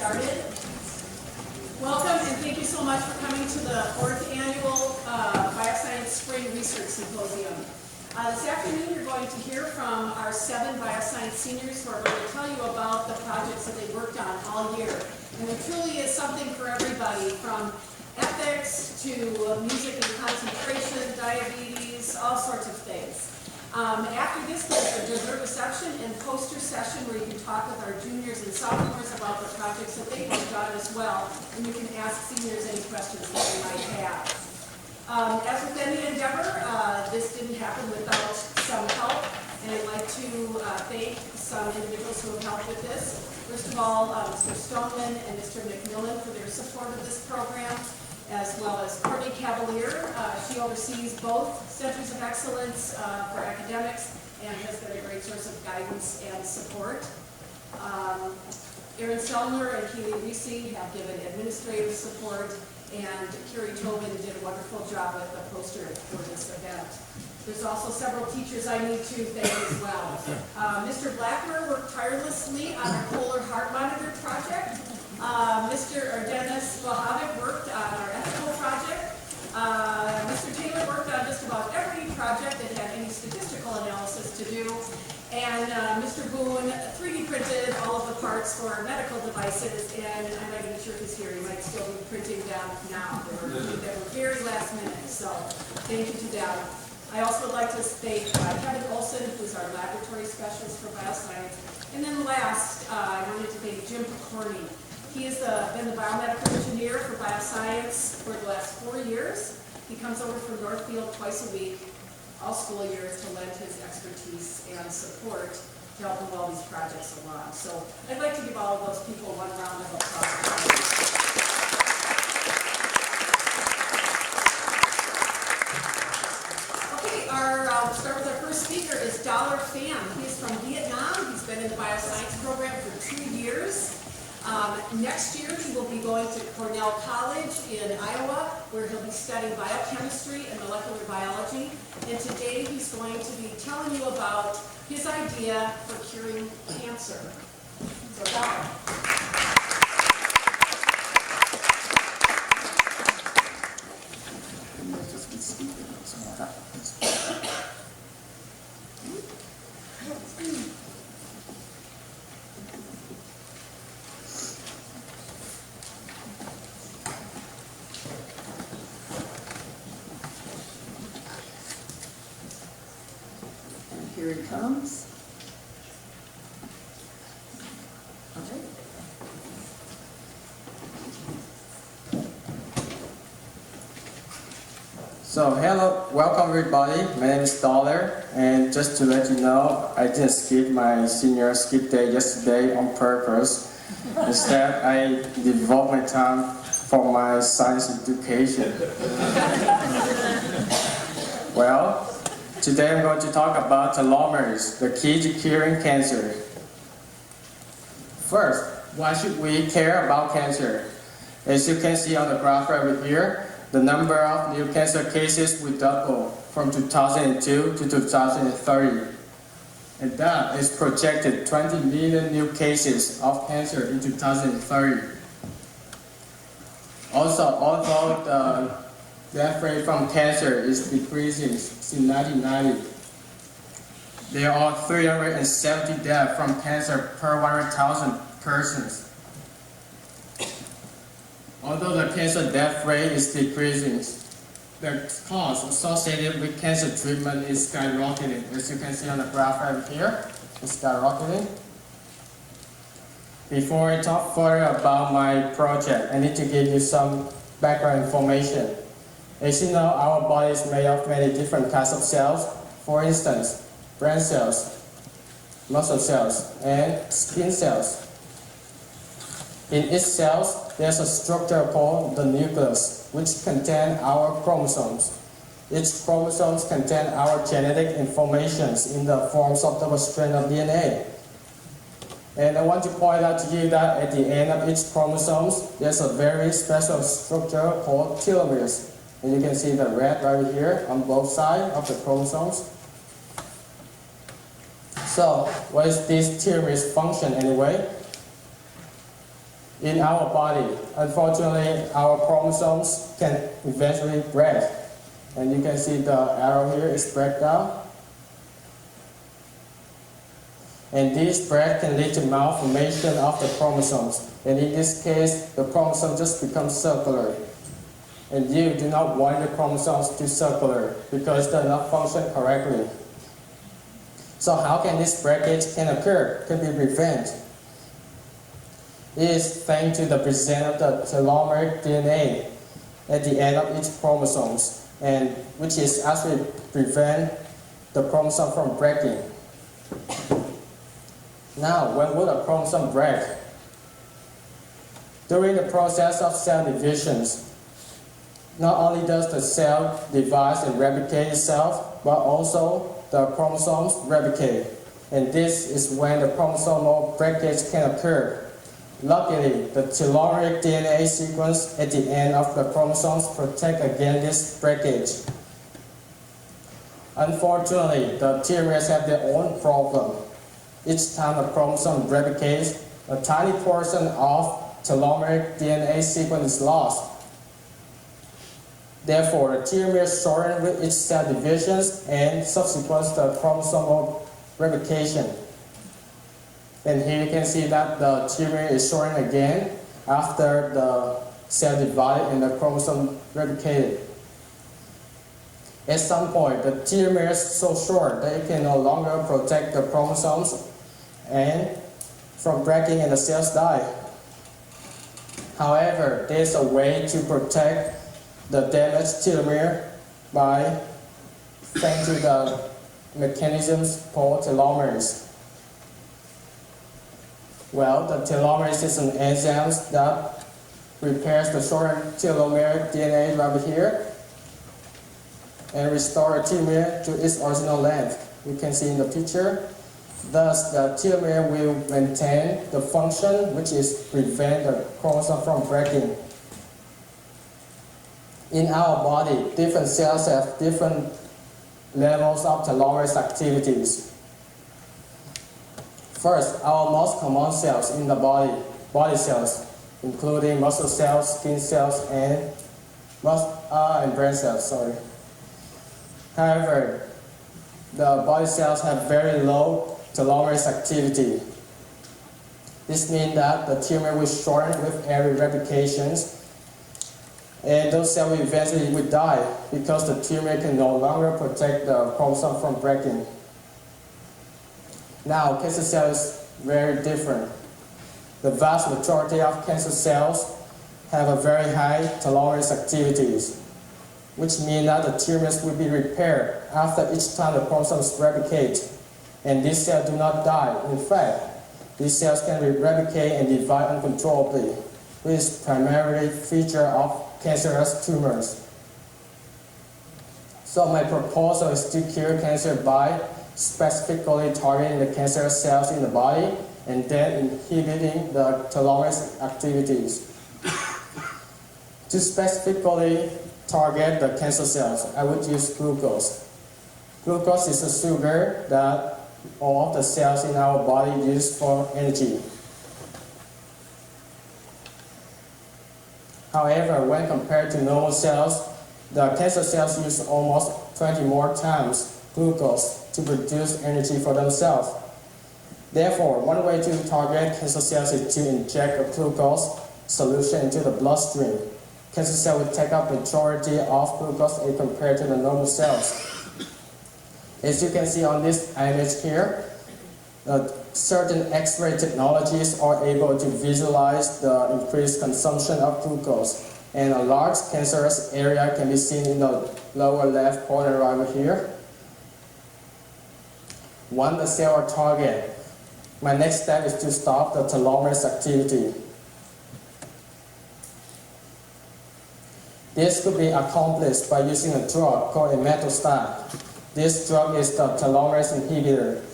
started. Welcome and thank you so much for coming to the 4th annual BioScience Spring Research Symposium. This afternoon you're going to hear from our 7 BioScience seniors who are going to tell you about the projects that they worked on all year. And there truly is something for everybody, from ethics to music and concentration, diabetes, all sorts of things. After this, there's a dessert reception and poster session where you can talk with our juniors and sophomores about the projects that they've worked on as well, and you can ask seniors any questions that you might have. As with any endeavor, this didn't happen without some help, and I'd like to thank some individuals who have helped with this. First of all, Mr. Stoneman and Mr. McMillan for their support of this program, as well as Courtney Cavalier. She oversees both Centers of Excellence for academics and has been a great source of guidance and support. Erin Selner and Keely Reese have given administrative support, and Carrie Tobin did a wonderful job with the poster for this event. There's also several teachers I need to thank as well. Mr. Blackmer worked tirelessly on our Polar Heart Monitor project. Dennis Wahavik worked on our ethical project. Mr. Taylor worked on just about every project that had any statistical analysis to do. And Mr. Boone 3D printed all of the parts for medical devices, and I'm not even sure if he's here. He might still be printing them now. They were very last minute, so thank you to them. I also would like to thank Kevin Olson, who's our laboratory specialist for BioScience. And then last, I wanted to thank Jim Picorni. He has been the biomedical engineer for BioScience for the last 4 years. He comes over from Northfield twice a week, all school years, to lend his expertise and support to help move all these projects along. So I'd like to give all of those people one round of applause. We'll start with our first speaker is Dollar Pham. He's from Vietnam. He's been in the bioscience program for 2 years. Next year he will be going to Cornell College in Iowa, where he'll be studying biochemistry and molecular biology. And today he's going to be telling you about his idea for curing cancer. So Dollar. Here it comes. Okay. So hello, welcome everybody. My name is Dollar, and just to let you know, I didn't skip my senior skip day yesterday on purpose. Instead, I devote my time for my science education. Well, today I'm going to talk about telomeres, the key to curing cancer. First, why should we care about cancer? As you can see on the graph right here, the number of new cancer cases will double from 2002 to 2030. And that is projected 20 million new cases of cancer in 2030. Also, although the death rate from cancer is decreasing since 1990, there are 370 deaths from cancer per 100,000 persons. Although the cancer death rate is decreasing, the cost associated with cancer treatment is skyrocketing. As you can see on the graph right here, it's skyrocketing. Before I talk further about my project, I need to give you some background information. As you know, our body is made of many different kinds of cells. For instance, brain cells, muscle cells, and skin cells. In each cell, there's a structure called the nucleus, which contains our chromosomes. Each chromosome contains our genetic informations in the forms of double strand of DNA. And I want to point out to you that at the end of each chromosome, there's a very special structure called telomeres. And you can see the red right here on both sides of the chromosomes. So, what is this telomerase function anyway? in our body. Unfortunately, our chromosomes can eventually break. And you can see the arrow here is breakdown. And this break can lead to malformation of the chromosomes. And in this case, the chromosome just becomes circular. And you do not want the chromosomes to circular because they're not function correctly. So how can this breakage can occur, can be prevented? It is thanks to the presence of the telomeric DNA at the end of each chromosomes, and which is actually prevent the chromosome from breaking. Now, when would a chromosome break? During the process of cell divisions, not only does the cell divide and replicate itself, but also the chromosomes replicate. And this is when the chromosomal breakage can occur. Luckily, the telomeric DNA sequence at the end of the chromosomes protect against this breakage. Unfortunately, the telomeres have their own problem. Each time a chromosome replicates, a tiny portion of telomeric DNA sequence is lost. Therefore, the telomeres shorten with each cell divisions and subsequent the chromosomal replication. And here you can see that the telomere is shortened again after the cell divided and the chromosome replicated. At some point, the telomere is so short that it can no longer protect the chromosomes and from breaking and the cells die. However, there is a way to protect the damaged telomere by thanks to the mechanisms called telomeres. Well, the telomerase is an enzyme that repairs the shortened telomere DNA right here and restore the telomere to its original length. You can see in the picture. Thus, the telomere will maintain the function, which is prevent the chromosome from breaking. In our body, different cells have different levels of telomerase activities. First, our most common cells in the body cells, including muscle cells, skin cells, and brain cells. However, the body cells have very low telomerase activity. This means that the telomere will shorten with every replications, and those cells will eventually die because the telomere can no longer protect the chromosome from breaking. Now, cancer cells is very different. The vast majority of cancer cells have a very high telomerase activities, which means that the telomeres will be repaired after each time the chromosomes replicate, and these cells do not die. In fact, these cells can replicate and divide uncontrollably, which is primarily a feature of cancerous tumors. So my proposal is to cure cancer by specifically targeting the cancerous cells in the body and then inhibiting the telomerase activities. To specifically target the cancer cells, I would use glucose. Glucose is a sugar that all of the cells in our body use for energy. However, when compared to normal cells, the cancer cells use almost 20 more times glucose to produce energy for themselves. Therefore, one way to target cancer cells is to inject a glucose solution into the bloodstream. Cancer cells will take up the majority of glucose as compared to the normal cells. As you can see on this image here, certain X-ray technologies are able to visualize the increased consumption of glucose, and a large cancerous area can be seen in the lower left corner right here. Once the cell are targeted, my next step is to stop the telomerase activity. This could be accomplished by using a drug called imetelstat. This drug is the telomerase inhibitor.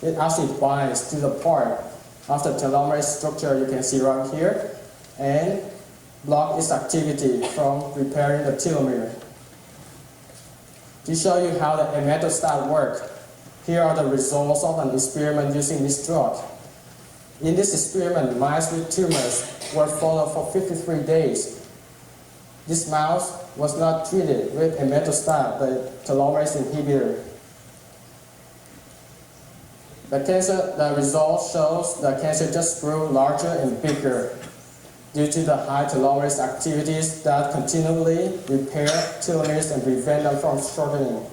It actually binds to the part of the telomerase structure you can see right here and block its activity from repairing the telomere. To show you how the imetelstat works, here are the results of an experiment using this drug. In this experiment, mice with tumors were followed for 53 days. This mouse was not treated with imetelstat, the telomerase inhibitor. The result shows the cancer just grew larger and bigger due to the high telomerase activities that continually repair telomeres and prevent them from shortening.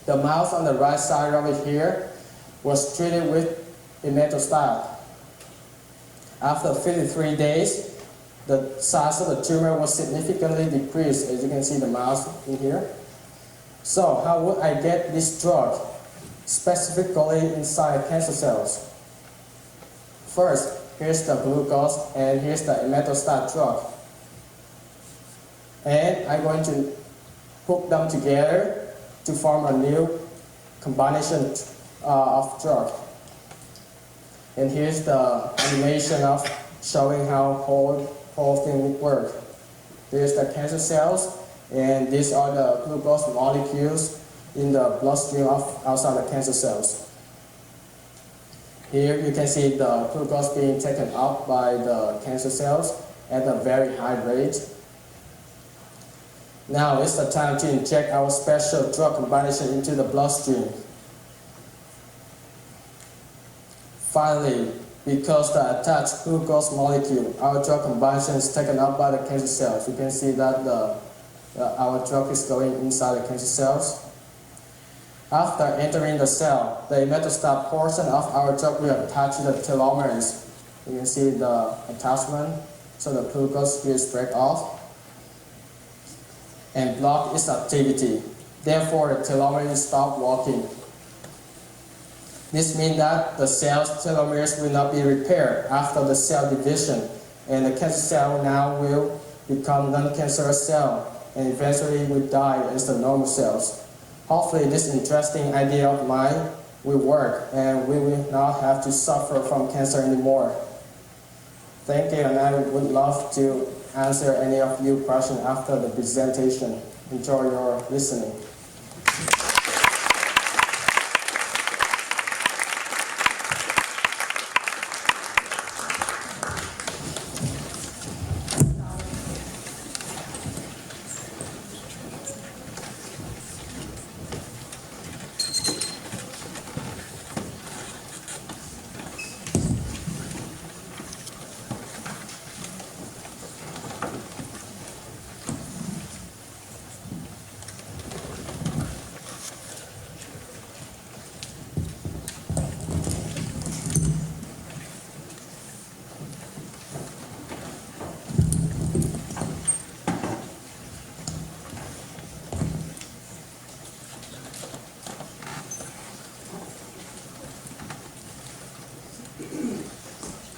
The mouse on the right side over here was treated with imetelstat. After 53 days, the size of the tumor was significantly decreased, as you can see the mouse in here. So how would I get this drug specifically inside cancer cells? First, here's the glucose and here's the imetelstat drug. And I'm going to hook them together to form a new combination of drug. And here's the animation of showing how whole thing would work. There's the cancer cells, and these are the glucose molecules in the bloodstream outside the cancer cells. Here you can see the glucose being taken up by the cancer cells at a very high rate. Now it's the time to inject our special drug combination into the bloodstream. Finally, because the attached glucose molecule, our drug combination is taken up by the cancer cells. You can see that our drug is going inside the cancer cells. After entering the cell, the imetelstat portion of our drug will attach to the telomerase. You can see the attachment, so the glucose will break off and block its activity. Therefore, the telomerase will stop working. This means that the cell's telomeres will not be repaired after the cell division, and the cancer cell now will become non-cancerous cell and eventually will die as the normal cells. Hopefully this interesting idea of mine will work and we will not have to suffer from cancer anymore. Thank you, and I would love to answer any of your questions after the presentation. Enjoy your listening.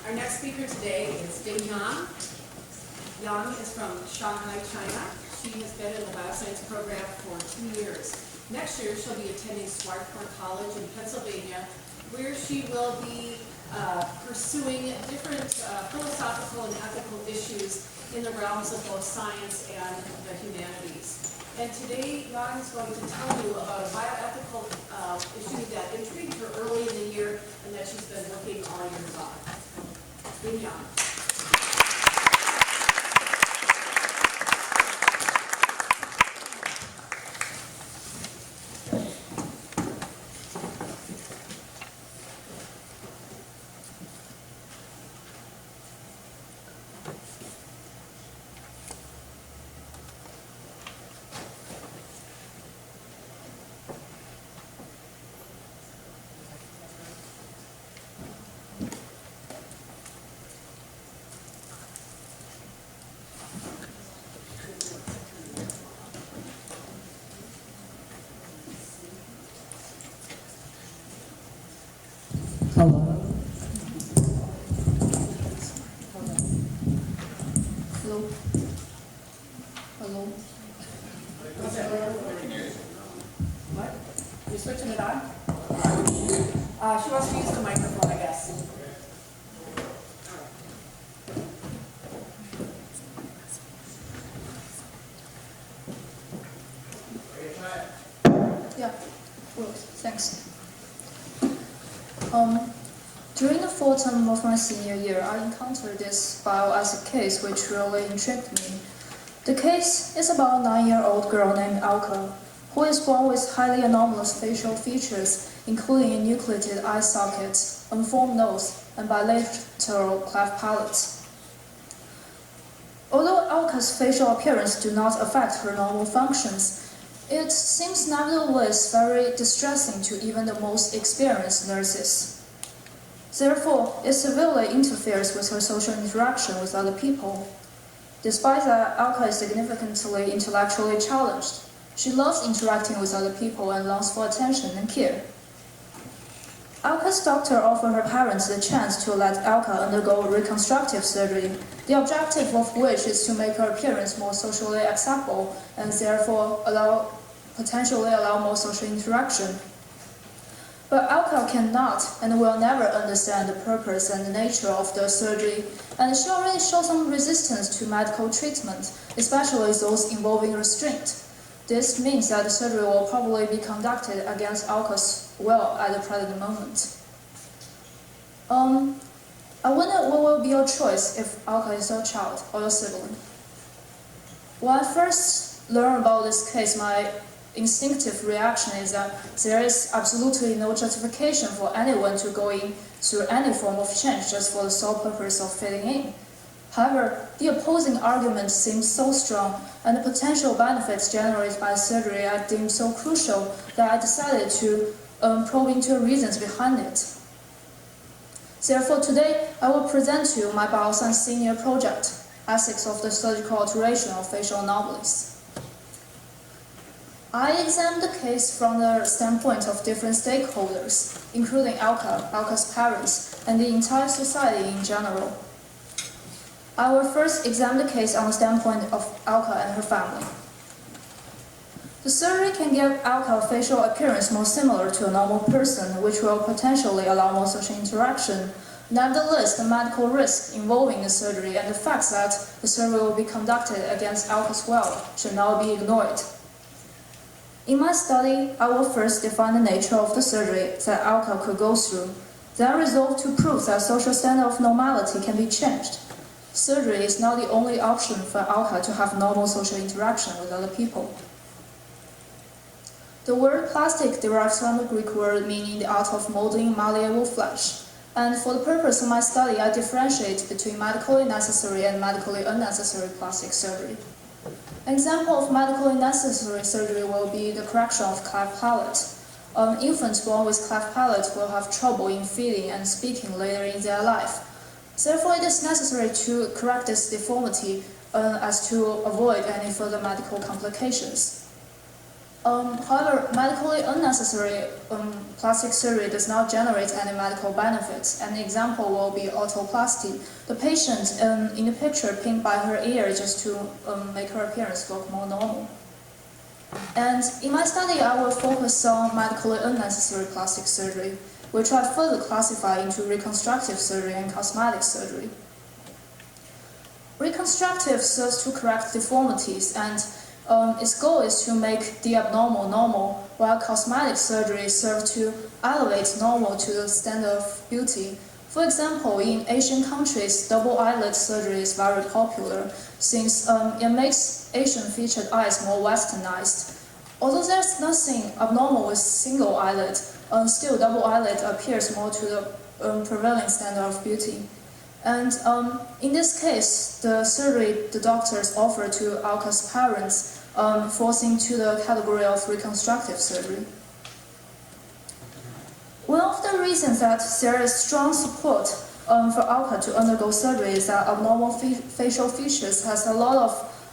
Our next speaker today is Ding Yang. Yang is from Shanghai, China. She has been in the BioScience program for 2 years. Next year, she'll be attending Swarthmore College in Pennsylvania, where she will be pursuing different philosophical and ethical issues in the realms of both science and the humanities. And today, Yang is going to tell you about a bioethical issue that intrigued her early in the year and that she's been working all year long. Ding Yang. Hello. Hello. Hello. What? You're switching it on? She wants to use the microphone, I guess. Yeah, works. Thanks. During the autumn of my senior year, I encountered this bioethic case which really intrigued me. The case is about a 9-year-old girl named Alka, who is born with highly anomalous facial features, including a nucleated eye socket, unformed nose, and bilateral cleft palate. Although Alka's facial appearance do not affect her normal functions, it seems nevertheless very distressing to even the most experienced nurses. Therefore, it severely interferes with her social interaction with other people. Despite that, Alka is significantly intellectually challenged. She loves interacting with other people and longs for attention and care. Alka's doctor offered her parents the chance to let Alka undergo reconstructive surgery, the objective of which is to make her appearance more socially acceptable and therefore potentially allow more social interaction. But Alka cannot and will never understand the purpose and the nature of the surgery, and she already shows some resistance to medical treatment, especially those involving restraint. This means that the surgery will probably be conducted against Alka's will at the present moment. I wonder what will be your choice if Alka is your child or your sibling. When I first learned about this case, my instinctive reaction is that there is absolutely no justification for anyone to go in through any form of change just for the sole purpose of fitting in. However, the opposing argument seems so strong, and the potential benefits generated by surgery are deemed so crucial that I decided to probe into the reasons behind it. Therefore, today I will present to you my BioScience senior project, Ethics of the Surgical Alteration of Facial Anomalies. I examined the case from the standpoint of different stakeholders, including Alka, Alka's parents, and the entire society in general. I will first examine the case on the standpoint of Alka and her family. The surgery can give Alka a facial appearance more similar to a normal person, which will potentially allow more social interaction. Nevertheless, the medical risks involving the surgery and the fact that the surgery will be conducted against Alka's will should not be ignored. In my study, I will first define the nature of the surgery that Alka could go through, then resolve to prove that social standard of normality can be changed. Surgery is not the only option for Alka to have normal social interaction with other people. The word plastic derives from the Greek word meaning the art of molding malleable flesh, and for the purpose of my study, I differentiate between medically necessary and medically unnecessary plastic surgery. An example of medically necessary surgery will be the correction of cleft palate. Infants born with cleft palate will have trouble in feeding and speaking later in their life. Therefore, it is necessary to correct this deformity as to avoid any further medical complications. However, medically unnecessary plastic surgery does not generate any medical benefits. An example will be otoplasty. The patient in the picture pinned by her ear just to make her appearance look more normal. And in my study, I will focus on medically unnecessary plastic surgery, which I further classify into reconstructive surgery and cosmetic surgery. Reconstructive serves to correct deformities, and its goal is to make the abnormal normal, while cosmetic surgery serves to elevate normal to the standard of beauty. For example, in Asian countries, double eyelid surgery is very popular since it makes Asian featured eyes more westernized. Although there's nothing abnormal with single eyelid, still double eyelid appears more to the prevailing standard of beauty. And in this case, the surgery the doctors offer to Alka's parents falls into the category of reconstructive surgery. One of the reasons that there is strong support for Alka to undergo surgery is that abnormal facial features has a lot of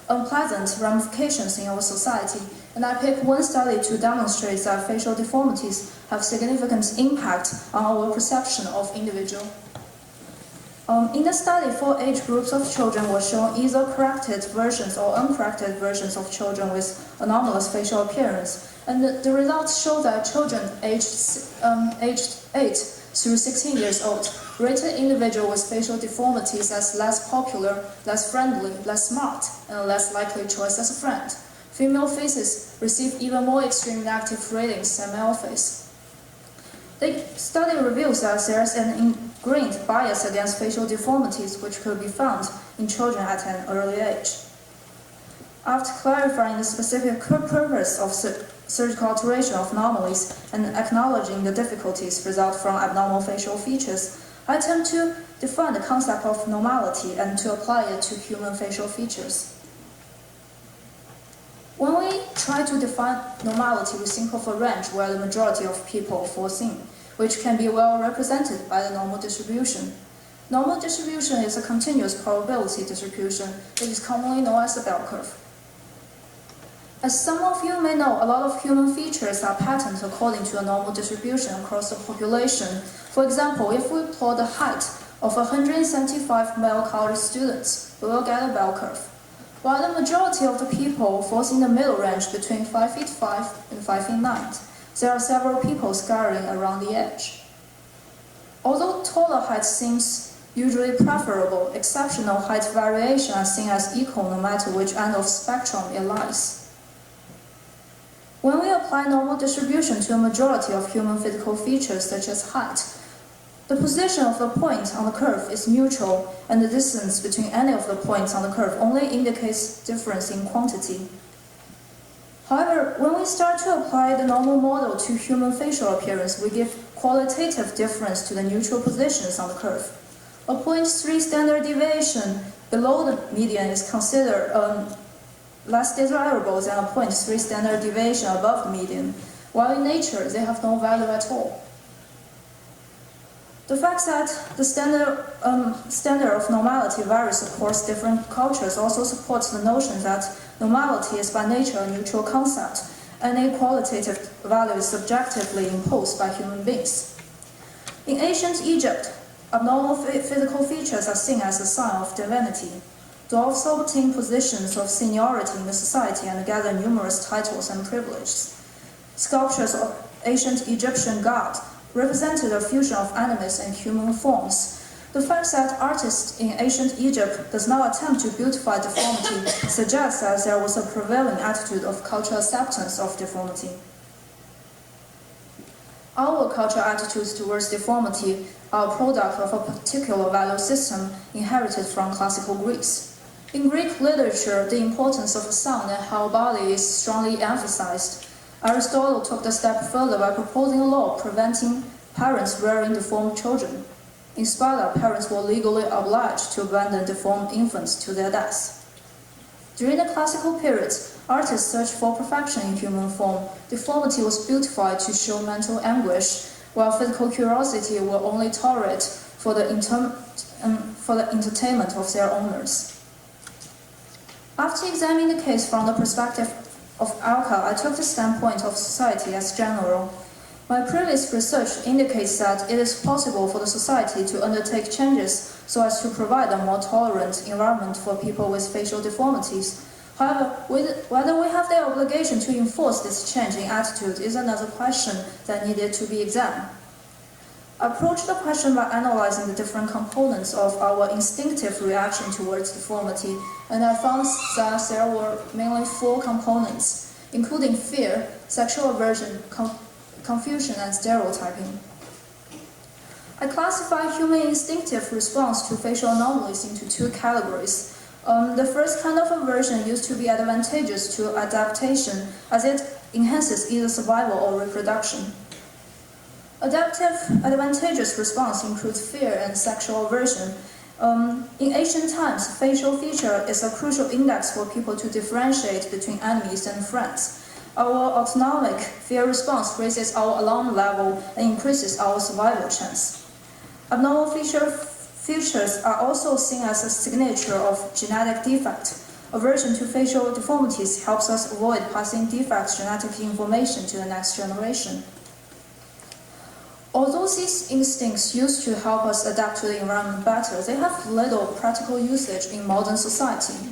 unpleasant ramifications in our society, and I picked one study to demonstrate that facial deformities have significant impact on our perception of individual. In the study, 4 age groups of children were shown either corrected versions or uncorrected versions of children with anomalous facial appearance, and the results show that children aged 8 through 16 years old rated individuals with facial deformities as less popular, less friendly, less smart, and a less likely choice as a friend. Female faces received even more extreme negative ratings than male face. The study reveals that there is an ingrained bias against facial deformities which could be found in children at an early age. After clarifying the specific purpose of surgical alteration of anomalies and acknowledging the difficulties result from abnormal facial features, I attempt to define the concept of normality and to apply it to human facial features. When we try to define normality, we think of a range where the majority of people falls in, which can be well represented by the normal distribution. Normal distribution is a continuous probability distribution that is commonly known as the bell curve. As some of you may know, a lot of human features are patterned according to a normal distribution across the population. For example, if we plot the height of 175 male college students, we will get a bell curve. While the majority of the people falls in the middle range between 5 feet 5 and 5 feet 9, there are several people scurrying around the edge. Although taller height seems usually preferable, exceptional height variation are seen as equal no matter which end of the spectrum it lies. When we apply normal distribution to a majority of human physical features such as height, the position of the point on the curve is neutral, and the distance between any of the points on the curve only indicates difference in quantity. However, when we start to apply the normal model to human facial appearance, we give qualitative difference to the neutral positions on the curve. A 0.3 standard deviation below the median is considered less desirable than a 0.3 standard deviation above the median, while in nature they have no value at all. The fact that the standard of normality varies across different cultures also supports the notion that normality is by nature a neutral concept, and a qualitative value is subjectively imposed by human beings. In ancient Egypt, abnormal physical features are seen as a sign of divinity. Dwarfs obtain positions of seniority in the society and gather numerous titles and privileges. Sculptures of ancient Egyptian gods represented a fusion of animals and human forms. The fact that artists in ancient Egypt does not attempt to beautify deformity suggests that there was a prevailing attitude of cultural acceptance of deformity. Our cultural attitudes towards deformity are a product of a particular value system inherited from classical Greece. In Greek literature, the importance of sound and how body is strongly emphasized. Aristotle took the step further by proposing a law preventing parents rearing deformed children. In Sparta, parents were legally obliged to abandon deformed infants to their deaths. During the classical period, artists searched for perfection in human form. Deformity was beautified to show mental anguish, while physical curiosity were only tolerated for the entertainment of their owners. After examining the case from the perspective of Alka, I took the standpoint of society as general. My previous research indicates that it is possible for the society to undertake changes so as to provide a more tolerant environment for people with facial deformities. However, whether we have the obligation to enforce this change in attitude is another question that needed to be examined. I approached the question by analyzing the different components of our instinctive reaction towards deformity, and I found that there were mainly 4 components, including fear, sexual aversion, confusion, and stereotyping. I classify human instinctive response to facial anomalies into 2 categories. The first kind of aversion used to be advantageous to adaptation, as it enhances either survival or reproduction. Adaptive advantageous response includes fear and sexual aversion. In ancient times, facial feature is a crucial index for people to differentiate between enemies and friends. Our autonomic fear response raises our alarm level and increases our survival chance. Abnormal features are also seen as a signature of genetic defect. Aversion to facial deformities helps us avoid passing defect genetic information to the next generation. Although these instincts used to help us adapt to the environment better, they have little practical usage in modern society.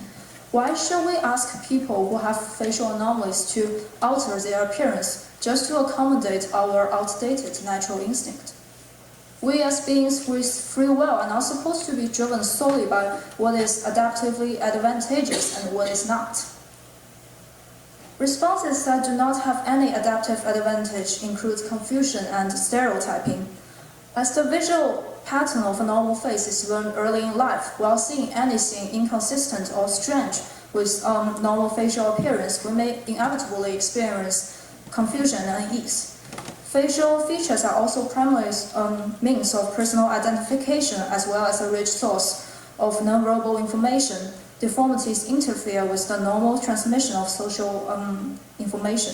Why should we ask people who have facial anomalies to alter their appearance just to accommodate our outdated natural instinct? We as beings with free will are not supposed to be driven solely by what is adaptively advantageous and what is not. Responses that do not have any adaptive advantage include confusion and stereotyping. As the visual pattern of a normal face is learned early in life, while seeing anything inconsistent or strange with normal facial appearance, we may inevitably experience confusion and unease. Facial features are also primary means of personal identification as well as a rich source of nonverbal information. Deformities interfere with the normal transmission of social information.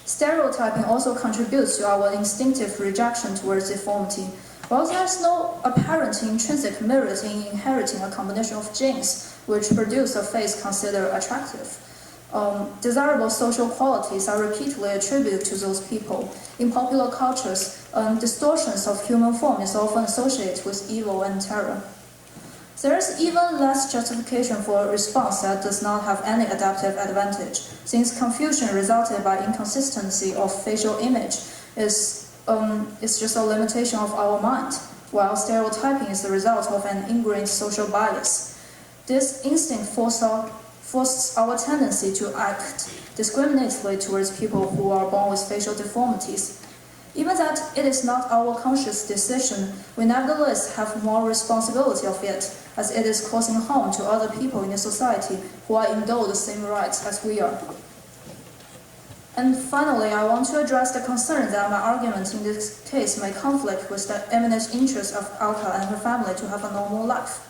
Stereotyping also contributes to our instinctive rejection towards deformity. While there is no apparent intrinsic merit in inheriting a combination of genes which produce a face considered attractive, desirable social qualities are repeatedly attributed to those people. In popular cultures, distortions of human form is often associated with evil and terror. There is even less justification for a response that does not have any adaptive advantage, since confusion resulted by inconsistency of facial image is just a limitation of our mind, while stereotyping is the result of an ingrained social bias. This instinct forces our tendency to act discriminatingly towards people who are born with facial deformities. Even that it is not our conscious decision, we nevertheless have more responsibility of it, as it is causing harm to other people in the society who are endowed the same rights as we are. And finally, I want to address the concern that my argument in this case may conflict with the eminent interest of Alka and her family to have a normal life.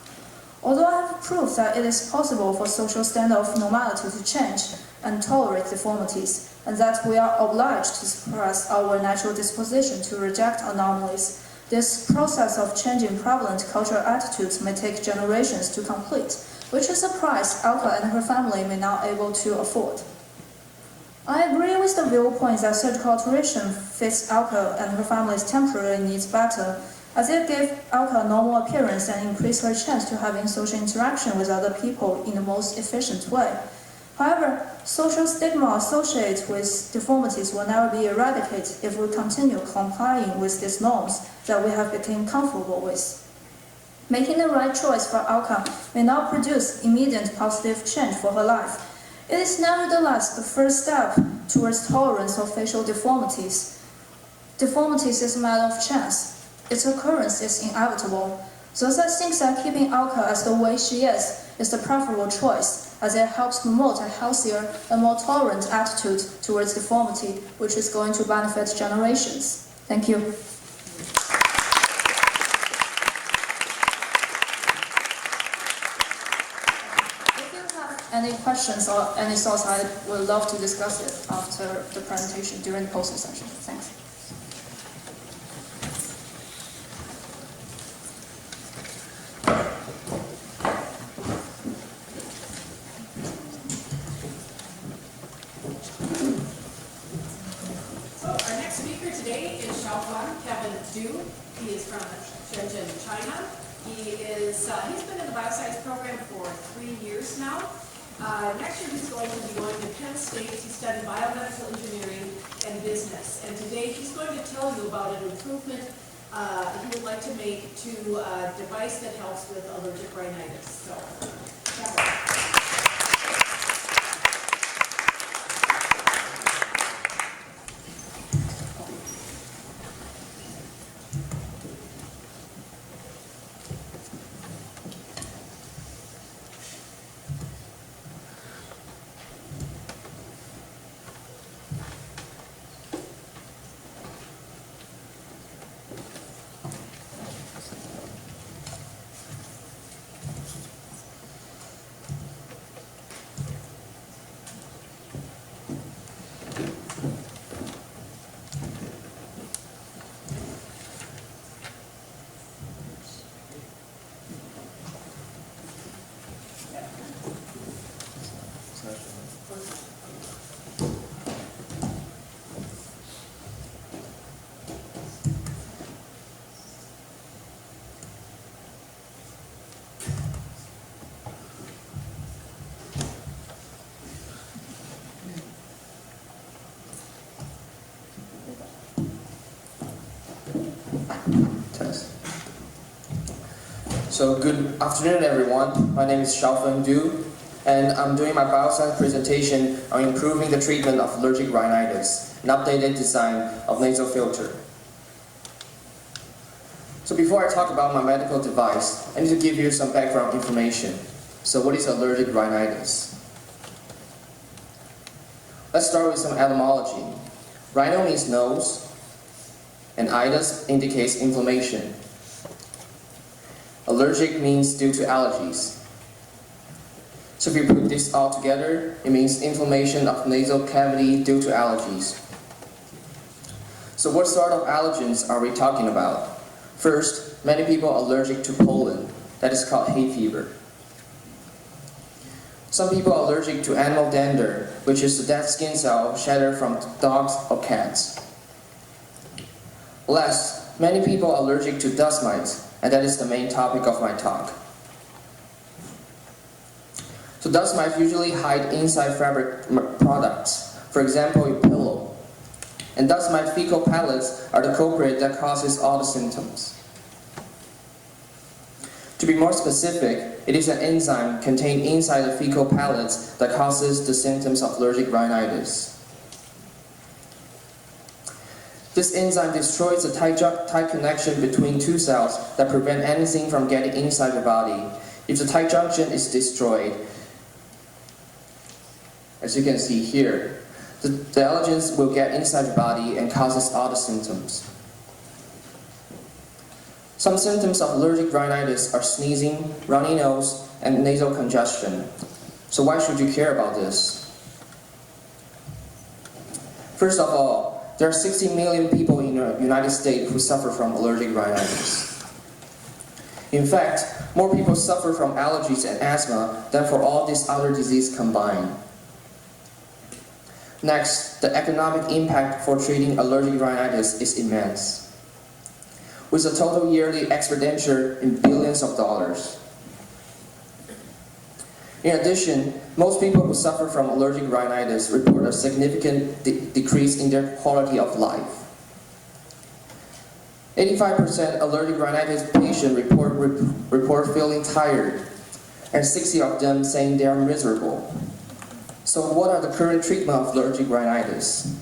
Although I have proved that it is possible for social standard of normality to change and tolerate deformities, and that we are obliged to suppress our natural disposition to reject anomalies, this process of changing prevalent cultural attitudes may take generations to complete, which is a price Alka and her family may not be able to afford. I agree with the viewpoint that surgical alteration fits Alka and her family's temporary needs better, as it gave Alka a normal appearance and increased her chance to having social interaction with other people in the most efficient way. However, social stigma associated with deformities will never be eradicated if we continue complying with these norms that we have become comfortable with. Making the right choice for Alka may not produce immediate positive change for her life. It is nevertheless the first step towards tolerance of facial deformities. Deformities is a matter of chance. Its occurrence is inevitable. Thus, I think that keeping Alka as the way she is the preferable choice, as it helps promote a healthier and more tolerant attitude towards deformity, which is going to benefit generations. Thank you. If you have any questions or any thoughts, I would love to discuss it after the presentation during the posting session. Thanks. He is from Shenzhen, China. He's been in the BioScience program for 3 years now. Next year he's going to be going to Penn State to study biomedical engineering and business. And today he's going to tell you about an improvement he would like to make to a device that helps with allergic rhinitis. So, So good afternoon, everyone. My name is Xiaofeng Du. and I'm doing my BioScience presentation on improving the treatment of allergic rhinitis, an updated design of nasal filter. So before I talk about my medical device, I need to give you some background information. So what is allergic rhinitis? Let's start with some etymology. Rhino means nose, and itis indicates inflammation. Allergic means due to allergies. So if you put this all together, it means inflammation of nasal cavity due to allergies. So what sort of allergens are we talking about? First, many people are allergic to pollen, that is called hay fever. Some people are allergic to animal dander, which is the dead skin cell shed from dogs or cats. Last, many people are allergic to dust mites, and that is the main topic of my talk. So dust mites usually hide inside fabric products, for example, your pillow. And dust mite fecal pellets are the culprit that causes all the symptoms. To be more specific, it is an enzyme contained inside the fecal pellets that causes the symptoms of allergic rhinitis. This enzyme destroys the tight connection between two cells that prevent anything from getting inside the body. If the tight junction is destroyed, as you can see here, the allergens will get inside the body and causes all the symptoms. Some symptoms of allergic rhinitis are sneezing, runny nose, and nasal congestion. So why should you care about this? First of all, there are 60 million people in the United States who suffer from allergic rhinitis. In fact, more people suffer from allergies and asthma than for all these other diseases combined. Next, the economic impact for treating allergic rhinitis is immense, with a total yearly expenditure in billions of dollars. In addition, most people who suffer from allergic rhinitis report a significant decrease in their quality of life. 85% allergic rhinitis patients report feeling tired, and 60 of them saying they are miserable. So what are the current treatment of allergic rhinitis?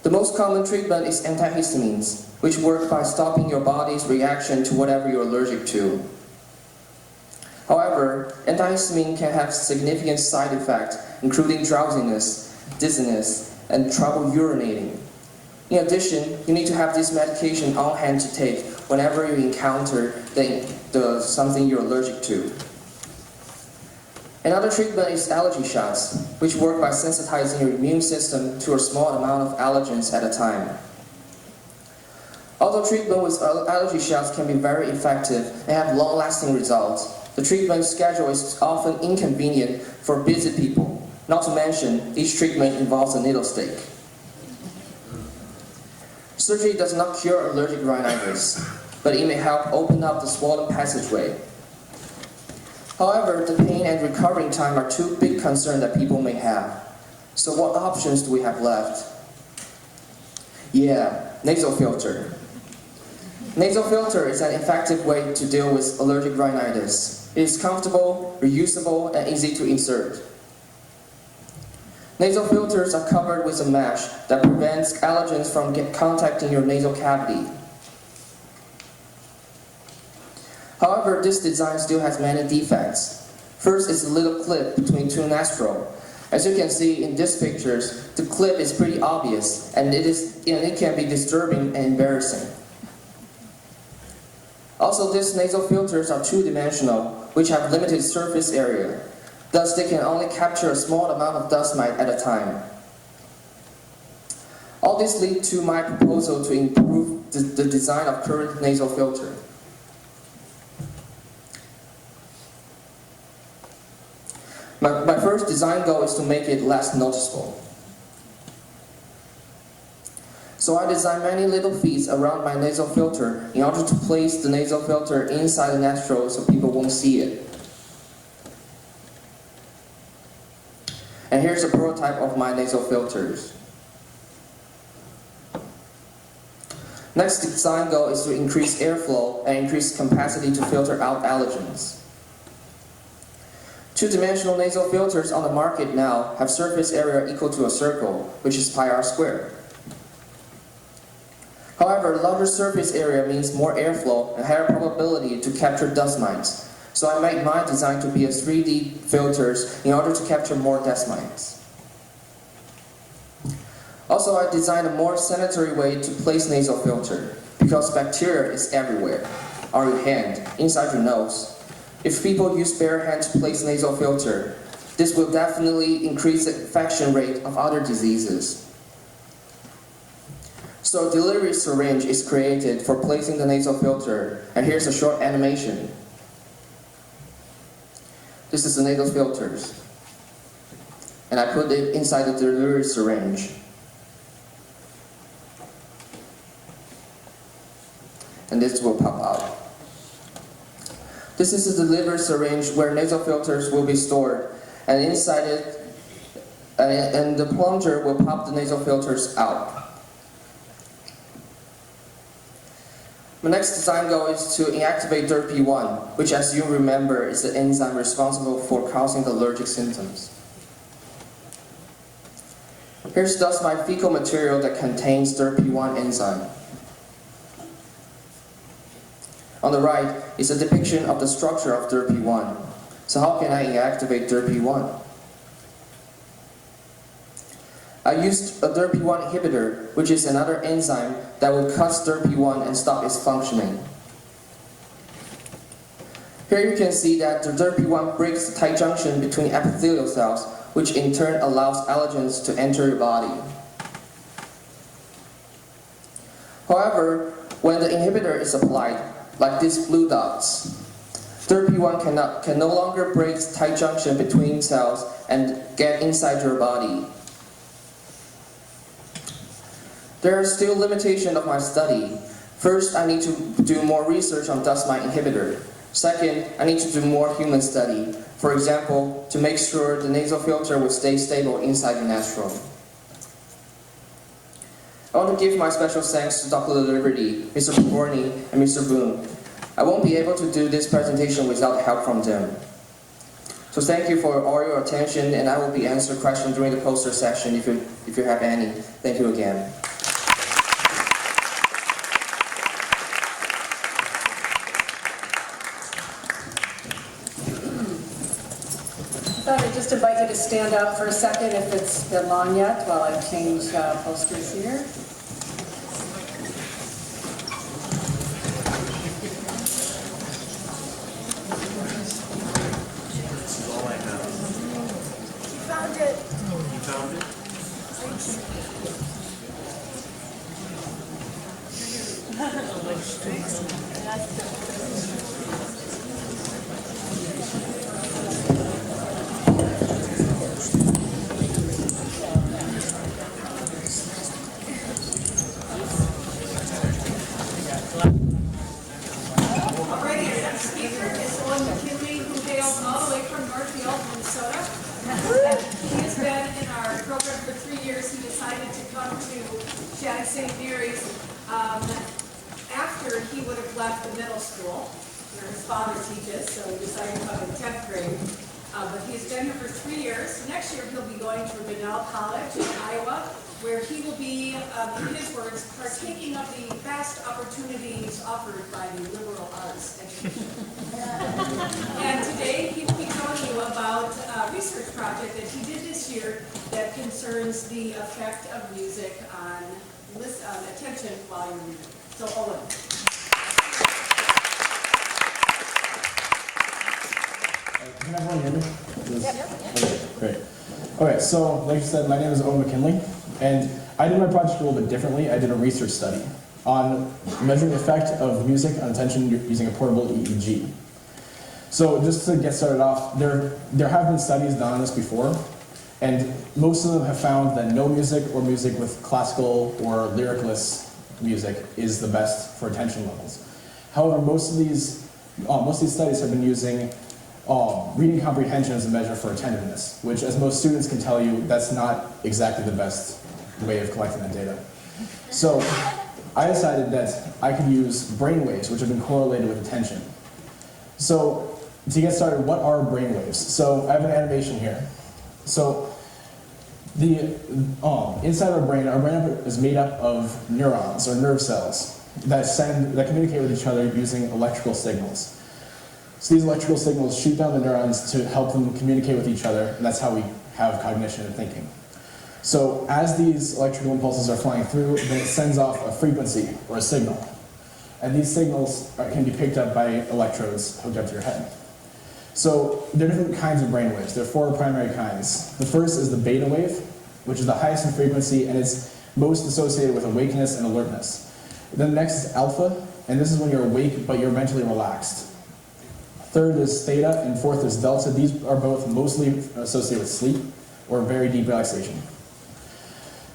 The most common treatment is antihistamines, which work by stopping your body's reaction to whatever you're allergic to. However, antihistamine can have significant side effects, including drowsiness, dizziness, and trouble urinating. In addition, you need to have this medication on hand to take whenever you encounter something you're allergic to. Another treatment is allergy shots, which work by sensitizing your immune system to a small amount of allergens at a time. Although treatment with allergy shots can be very effective and have long-lasting results, the treatment schedule is often inconvenient for busy people. Not to mention, each treatment involves a needle stick. Surgery does not cure allergic rhinitis, but it may help open up the swollen passageway. However, the pain and recovering time are two big concerns that people may have. So what options do we have left? Yeah, nasal filter. Nasal filter is an effective way to deal with allergic rhinitis. It is comfortable, reusable, and easy to insert. Nasal filters are covered with a mesh that prevents allergens from contacting your nasal cavity. However, this design still has many defects. First is a little clip between two nostrils. As you can see in these pictures, the clip is pretty obvious, and it can be disturbing and embarrassing. Also, these nasal filters are two-dimensional, which have limited surface area. Thus, they can only capture a small amount of dust mite at a time. All this leads to my proposal to improve the design of current nasal filter. My first design goal is to make it less noticeable. So I designed many little feet around my nasal filter in order to place the nasal filter inside the nostril so people won't see it. And here's a prototype of my nasal filters. Next design goal is to increase airflow and increase capacity to filter out allergens. Two-dimensional nasal filters on the market now have surface area equal to a circle, which is pi r squared. However, larger surface area means more airflow and higher probability to capture dust mites. So I made my design to be a 3D filters in order to capture more dust mites. Also, I designed a more sanitary way to place nasal filter because bacteria is everywhere, on your hand, inside your nose. If people use bare hands to place nasal filter, this will definitely increase the infection rate of other diseases. So a delivery syringe is created for placing the nasal filter, and here's a short animation. This is the nasal filters, and I put it inside the delivery syringe. And this will pop out. This is the delivery syringe where nasal filters will be stored, and inside it, and the plunger will pop the nasal filters out. My next design goal is to inactivate DERP1, which, as you remember, is the enzyme responsible for causing the allergic symptoms. Here's thus my fecal material that contains DERP1 enzyme. On the right is a depiction of the structure of DERP1. So how can I inactivate DERP1? I used a DERP1 inhibitor, which is another enzyme that will cut DERP1 and stop its functioning. Here you can see that the DERP1 breaks the tight junction between epithelial cells, which in turn allows allergens to enter your body. However, when the inhibitor is applied, like these blue dots, DERP1 can no longer break the tight junction between cells and get inside your body. There are still limitations of my study. First, I need to do more research on dust mite inhibitor. Second, I need to do more human study. For example, to make sure the nasal filter will stay stable inside the nostril. I want to give my special thanks to Dr. Liberty, Mr. Borney, and Mr. Boone. I won't be able to do this presentation without help from them. So thank you for all your attention, and I will be answering questions during the poster session if you have any. Thank you again. I thought I'd just invite you to stand up for a second if it's been long yet while I change posters here. After he would have left the middle school, where his father teaches, so he decided to come in 10th grade. But he's been here for 3 years. Next year he'll be going to Grinnell College in Iowa, where he will be, in his words, partaking of the vast opportunities offered by the liberal arts education. And today he will be telling you about a research project that he did this year that concerns the effect of music on attention while you're reading. So, Owen. Can everyone hear me? Okay, great. Okay, so like you said, my name is Owen McKinley, and I did my project a little bit differently. I did a research study on measuring the effect of music on attention using a portable EEG. So just to get started off, there have been studies done on this before, and most of them have found that no music or music with classical or lyricless music is the best for attention levels. However, most of these studies have been using reading comprehension as a measure for attentiveness, which, as most students can tell you, that's not exactly the best way of collecting that data. So I decided that I could use brainwaves, which have been correlated with attention. So to get started, what are brainwaves? So I have an animation here. So the inside of our brain is made up of neurons or nerve cells that communicate with each other using electrical signals. So these electrical signals shoot down the neurons to help them communicate with each other, and that's how we have cognition and thinking. So as these electrical impulses are flying through, then it sends off a frequency or a signal. And these signals can be picked up by electrodes hooked up to your head. So there are different kinds of brainwaves. There are 4 primary kinds. The first is the beta wave, which is the highest in frequency, and it's most associated with awakeness and alertness. Then the next is alpha, and this is when you're awake but you're mentally relaxed. Third is theta, and fourth is delta. These are both mostly associated with sleep or very deep relaxation.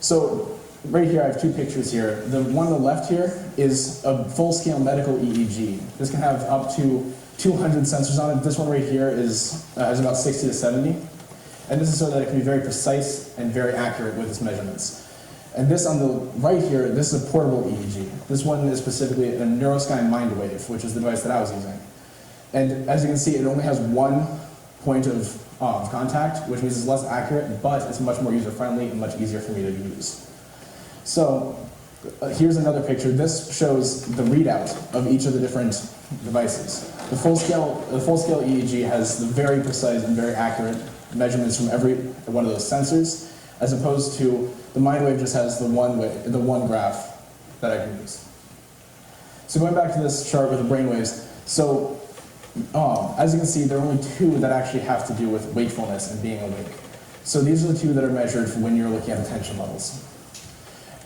So right here I have 2 pictures here. The one on the left here is a full-scale medical EEG. This can have up to 200 sensors on it. This one right here has about 60 to 70. And this is so that it can be very precise and very accurate with its measurements. And this on the right here, this is a portable EEG. This one is specifically a NeuroSky MindWave, which is the device that I was using. And as you can see, it only has 1 point of contact, which means it's less accurate, but it's much more user-friendly and much easier for me to use. So here's another picture. This shows the readout of each of the different devices. The full-scale EEG has the very precise and very accurate measurements from every one of those sensors, as opposed to the MindWave just has the one graph that I can use. So going back to this chart with the brainwaves, so as you can see, there are only 2 that actually have to do with wakefulness and being awake. So these are the 2 that are measured when you're looking at attention levels.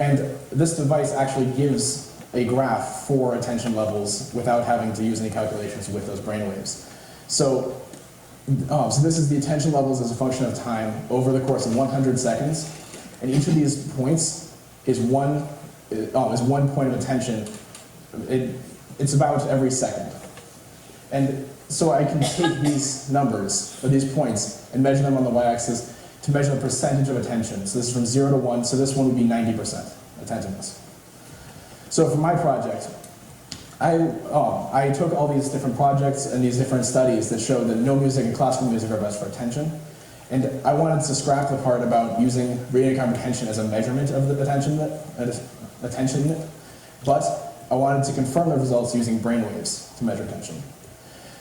And this device actually gives a graph for attention levels without having to use any calculations with those brainwaves. So this is the attention levels as a function of time over the course of 100 seconds. And each of these points is one point of attention. It's about every second. And so I can take these numbers, or these points, and measure them on the y-axis to measure the percentage of attention. So this is from 0 to 1, so this one would be 90% attentiveness. So for my project, I took all these different projects and these different studies that showed that no music and classical music are best for attention. And I wanted to scrap the part about using reading comprehension as a measurement of the attention unit, but I wanted to confirm the results using brainwaves to measure attention.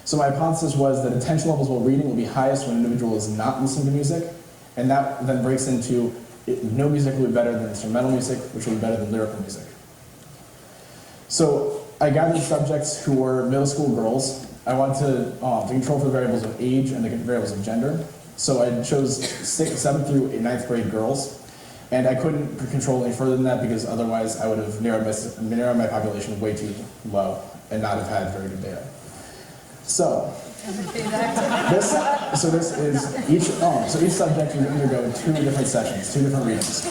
So my hypothesis was that attention levels while reading will be highest when an individual is not listening to music, and that then breaks into no music will be better than instrumental music, which will be better than lyrical music. So I gathered subjects who were middle school girls. I wanted to control for the variables of age and the variables of gender. So I chose 7th through 9th grade girls. And I couldn't control any further than that because otherwise I would have narrowed my population way too low and not have had very good data. So this is each subject would undergo 2 different sessions, 2 different readings.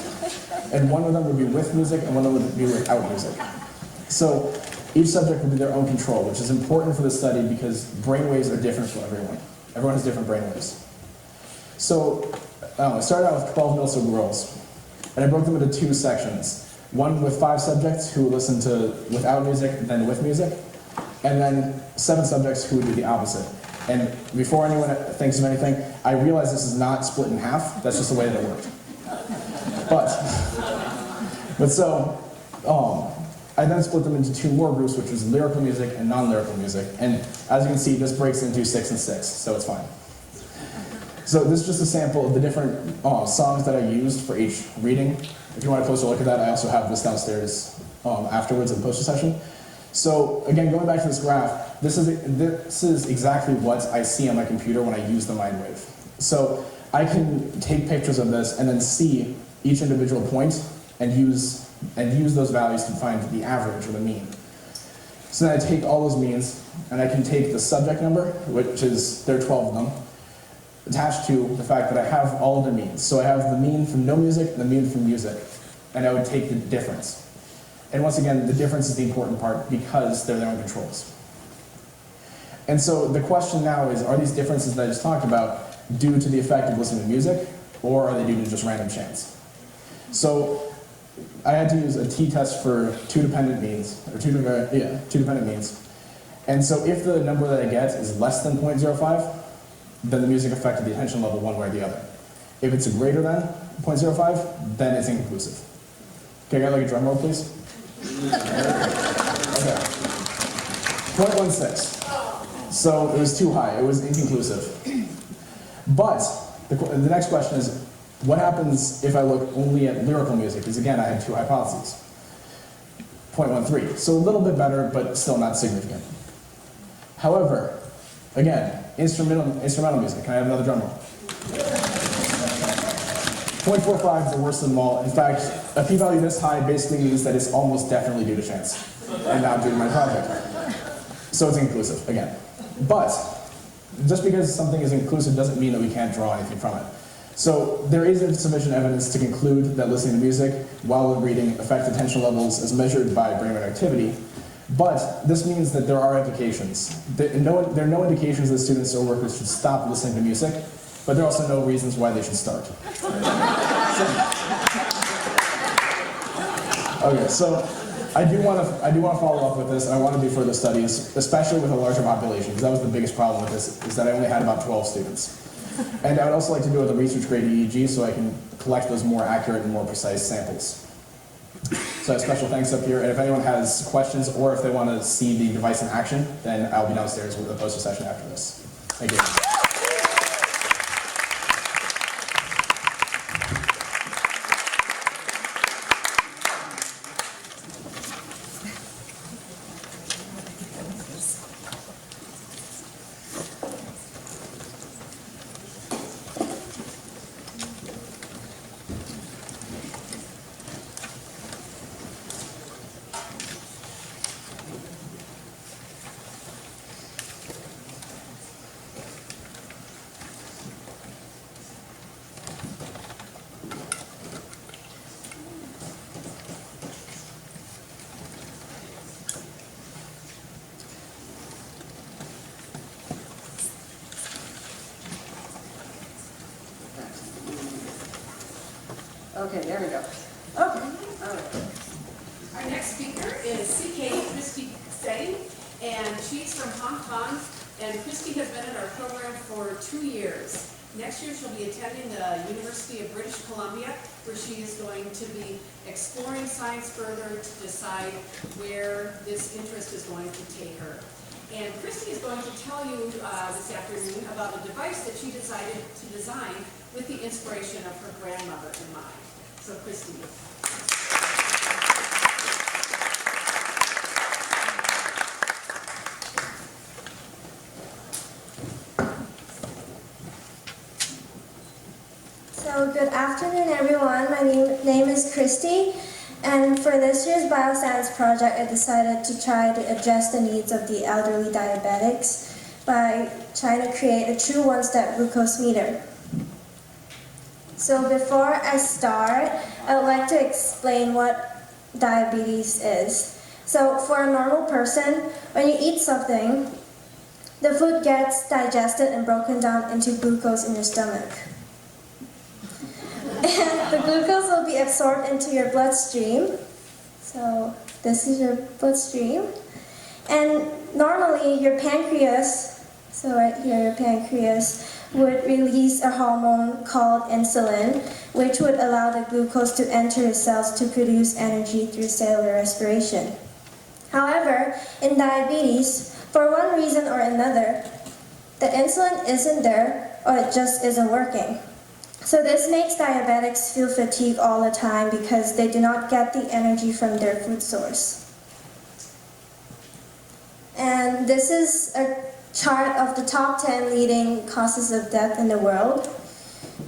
And one of them would be with music and one of them would be without music. So each subject would be their own control, which is important for the study because brainwaves are different for everyone. Everyone has different brainwaves. So I started out with 12 middle school girls, and I broke them into 2 sections. One with 5 subjects who listened to without music, then with music, and then 7 subjects who would do the opposite. And before anyone thinks of anything, I realize this is not split in half. That's just the way that it worked. But so I then split them into 2 more groups, which was lyrical music and non-lyrical music. And as you can see, this breaks into 6 and 6, so it's fine. So this is just a sample of the different songs that I used for each reading. If you want a closer look at that, I also have this downstairs afterwards in the poster session. So again, going back to this graph, this is exactly what I see on my computer when I use the MindWave. So I can take pictures of this and then see each individual point and use those values to find the average or the mean. So then I take all those means and I can take the subject number, which is, there are 12 of them, attached to the fact that I have all of the means. So I have the mean from no music and the mean from music, and I would take the difference. And once again, the difference is the important part because they're their own controls. And so the question now is, are these differences that I just talked about due to the effect of listening to music, or are they due to just random chance? So I had to use a t-test for 2 dependent means, or 2 dependent means. And so if the number that I get is less than 0.05, then the music affected the attention level one way or the other. If it's greater than 0.05, then it's inconclusive. Okay, I got like a drum roll, please? Okay. 0.16. So it was too high, it was inconclusive. But the next question is, what happens if I look only at lyrical music? Because again, I had two hypotheses. 0.13, so a little bit better, but still not significant. However, again, instrumental music. Can I have another drum roll? 0.45 is the worst of them all. In fact, a p-value this high basically means that it's almost definitely due to chance and not due to my project. So it's inclusive, again. But just because something is inclusive doesn't mean that we can't draw anything from it. So there is sufficient evidence to conclude that listening to music while reading affects attention levels as measured by brainwave activity. But this means that there are implications. There are no indications that students or workers should stop listening to music, but there are also no reasons why they should start. Okay, so I do want to follow up with this, and I want to do further studies, especially with a larger population, because that was the biggest problem with this, is that I only had about 12 students. And I would also like to do it with a research-grade EEG so I can collect those more accurate and more precise samples. So special thanks up here, and if anyone has questions or if they want to see the device in action, then I'll be downstairs with a poster session after this. Thank you. Okay, there we go. Okay, all right. Our next speaker is C.K. Christy Setting, and she's from Hong Kong, and Christy has been in our program for 2 years. Next year she'll be attending the University of British Columbia, where she is going to be exploring science further to decide where this interest is going to take her. And Christy is going to tell you this afternoon about a device that she decided to design with the inspiration of her grandmother in mind. So Christy. So good afternoon, everyone. My name is Christy, and for this year's BioScience project, I decided to try to address the needs of the elderly diabetics by trying to create a true one-step glucose meter. So before I start, I would like to explain what diabetes is. So for a normal person, when you eat something, the food gets digested and broken down into glucose in your stomach. And the glucose will be absorbed into your bloodstream. So this is your bloodstream. And normally your pancreas, so right here your pancreas, would release a hormone called insulin, which would allow the glucose to enter the cells to produce energy through cellular respiration. However, in diabetes, for one reason or another, the insulin isn't there or it just isn't working. So this makes diabetics feel fatigue all the time because they do not get the energy from their food source. And this is a chart of the top 10 leading causes of death in the world.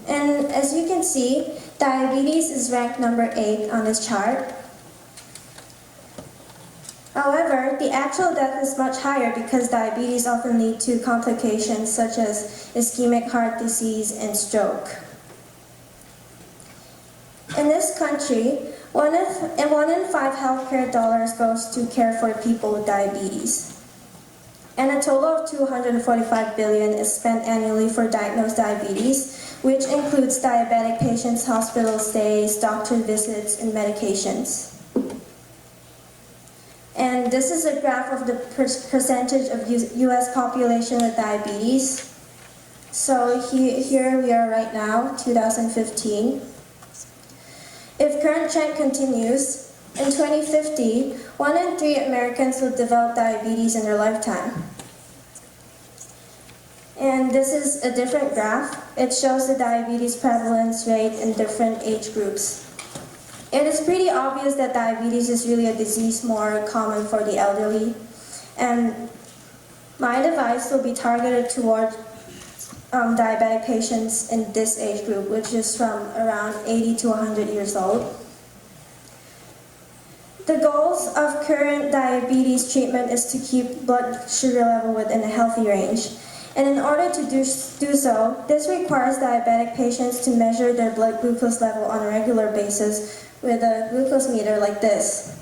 And as you can see, diabetes is ranked number 8 on this chart. However, the actual death is much higher because diabetes often lead to complications such as ischemic heart disease and stroke. In this country, 1 in 5 healthcare dollars goes to care for people with diabetes. And a total of $245 billion is spent annually for diagnosed diabetes, which includes diabetic patients' hospital stays, doctor visits, and medications. And this is a graph of the percentage of US population with diabetes. So here we are right now, 2015. If current trend continues, in 2050, 1 in 3 Americans will develop diabetes in their lifetime. And this is a different graph. It shows the diabetes prevalence rate in different age groups. It is pretty obvious that diabetes is really a disease more common for the elderly. And my device will be targeted toward diabetic patients in this age group, which is from around 80 to 100 years old. The goals of current diabetes treatment is to keep blood sugar level within a healthy range. And in order to do so, this requires diabetic patients to measure their blood glucose level on a regular basis with a glucose meter like this.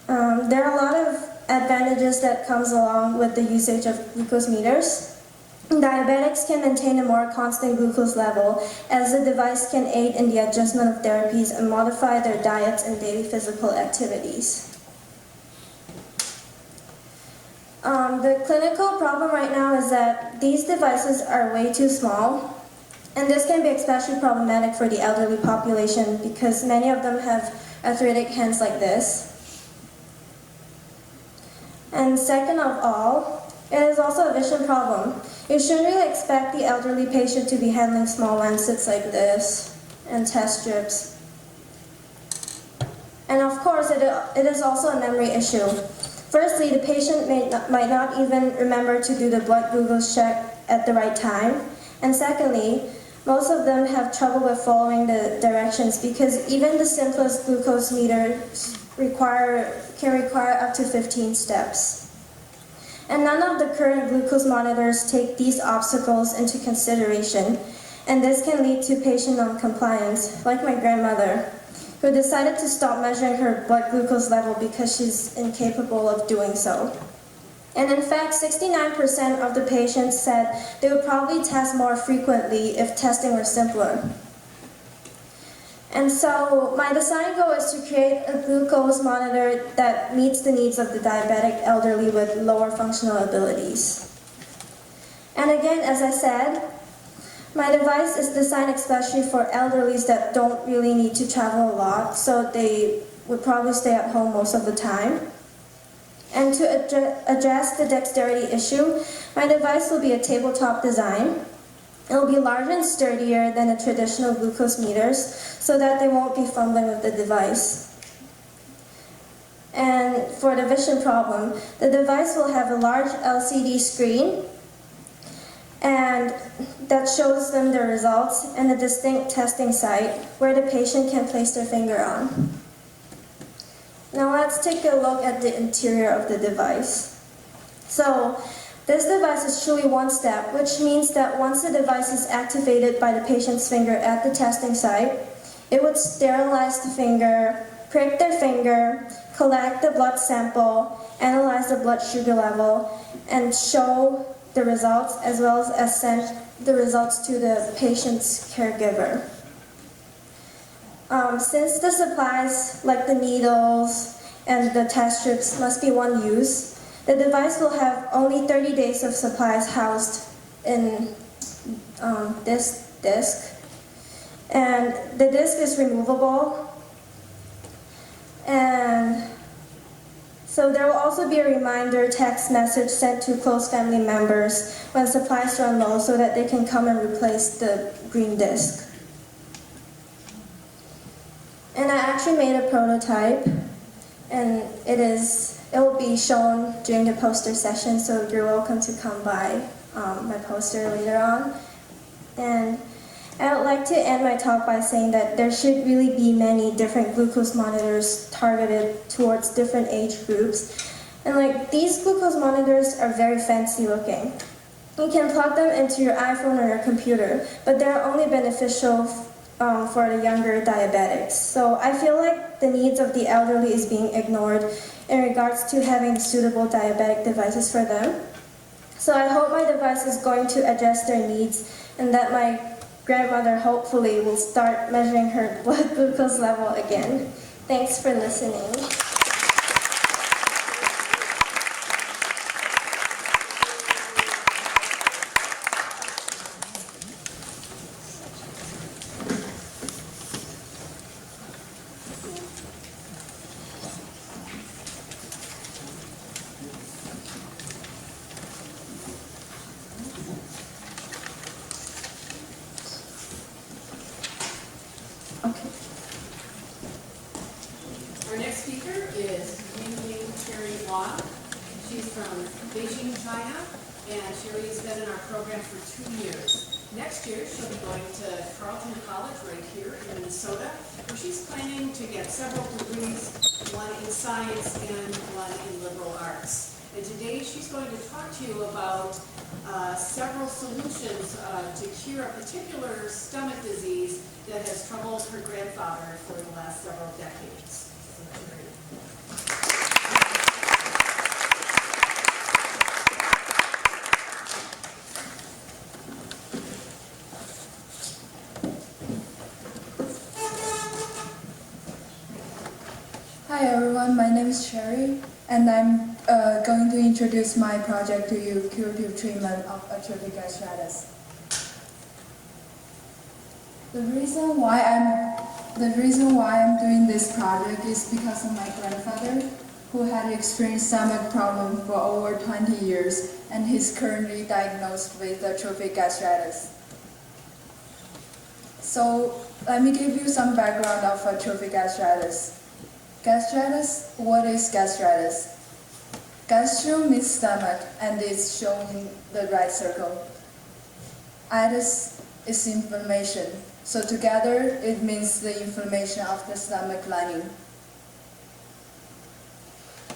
There are a lot of advantages that comes along with the usage of glucose meters. Diabetics can maintain a more constant glucose level as the device can aid in the adjustment of therapies and modify their diets and daily physical activities. The clinical problem right now is that these devices are way too small, and this can be especially problematic for the elderly population because many of them have arthritic hands like this. And second of all, it is also a vision problem. You shouldn't really expect the elderly patient to be handling small lancets like this and test strips. And of course, it is also a memory issue. Firstly, the patient might not even remember to do the blood glucose check at the right time. And secondly, most of them have trouble with following the directions because even the simplest glucose meters can require up to 15 steps. And none of the current glucose monitors take these obstacles into consideration, and this can lead to patient non-compliance, like my grandmother, who decided to stop measuring her blood glucose level because she's incapable of doing so. And in fact, 69% of the patients said they would probably test more frequently if testing were simpler. And so my design goal is to create a glucose monitor that meets the needs of the diabetic elderly with lower functional abilities. And again, as I said, my device is designed especially for elderlies that don't really need to travel a lot, so they would probably stay at home most of the time. And to address the dexterity issue, my device will be a tabletop design. It will be larger and sturdier than the traditional glucose meters so that they won't be fumbling with the device. And for the vision problem, the device will have a large LCD screen and that shows them the results and a distinct testing site where the patient can place their finger on. Now let's take a look at the interior of the device. So this device is truly one step, which means that once the device is activated by the patient's finger at the testing site, it would sterilize the finger, prick their finger, collect the blood sample, analyze the blood sugar level, and show the results as well as send the results to the patient's caregiver. Since the supplies, like the needles and the test strips, must be one use, the device will have only 30 days of supplies housed in this disc. And the disc is removable. And so there will also be a reminder text message sent to close family members when supplies run low so that they can come and replace the green disc. And I actually made a prototype, and it will be shown during the poster session, so you're welcome to come by my poster later on. And I would like to end my talk by saying that there should really be many different glucose monitors targeted towards different age groups. And like these glucose monitors are very fancy looking. You can plug them into your iPhone or your computer, but they're only beneficial for the younger diabetics. So I feel like the needs of the elderly is being ignored in regards to having suitable diabetic devices for them. So I hope my device is going to address their needs and that my grandmother hopefully will start measuring her blood glucose level again. Thanks for listening. Okay. Our next speaker is Ying Cherry Wang. She's from Beijing, China, and Cherry has been in our program for 2 years. Next year, she'll be going to Carleton College right here in Minnesota, where she's planning to get several degrees, one in science and one in liberal arts. And today she's going to talk to you about several solutions to cure a particular stomach disease that has troubled her grandfather for the last several decades. So, Cherry. Hi everyone, my name is Cherry, and I'm going to introduce my project to you, curative treatment of atrophic gastritis. The reason why I'm doing this project is because of my grandfather, who had experienced stomach problem for over 20 years, and he's currently diagnosed with atrophic gastritis. So let me give you some background of atrophic gastritis. Gastritis, what is gastritis? Gastro means stomach, and it's shown in the right circle. Itis is inflammation, so together it means the inflammation of the stomach lining.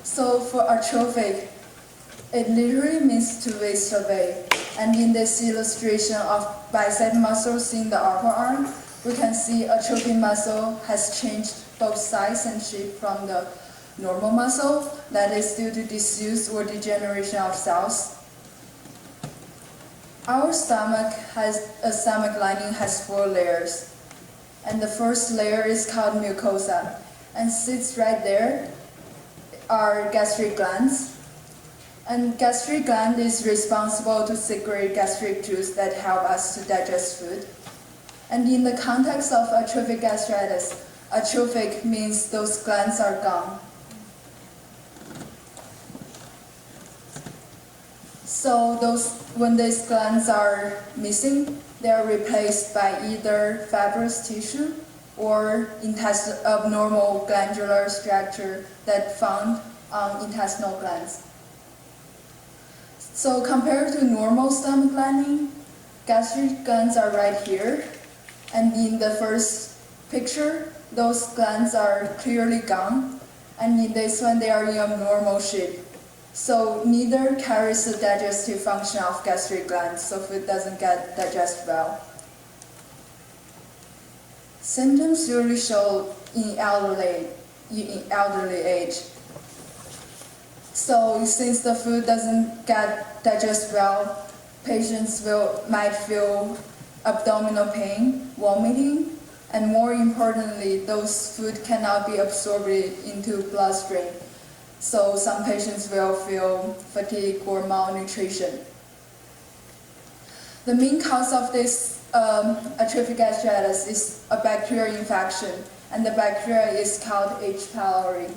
So for atrophic, it literally means to waste away. And in this illustration of bicep muscles in the upper arm, we can see atrophic muscle has changed both size and shape from the normal muscle, that is due to disuse or degeneration of cells. Our stomach lining has 4 layers, and the first layer is called mucosa, and sits right there are gastric glands. And gastric gland is responsible to secrete gastric juice that help us to digest food. And in the context of atrophic gastritis, atrophic means those glands are gone. So when these glands are missing, they are replaced by either fibrous tissue or abnormal glandular structure that found on intestinal glands. So compared to normal stomach lining, gastric glands are right here, and in the first picture, those glands are clearly gone, and in this one they are in a normal shape. So neither carries the digestive function of gastric glands, so food doesn't get digested well. Symptoms usually show in elderly age. So since the food doesn't get digested well, patients might feel abdominal pain, vomiting, and more importantly, those food cannot be absorbed into bloodstream. So some patients will feel fatigue or malnutrition. The main cause of this atrophic gastritis is a bacterial infection, and the bacteria is called H. pylori.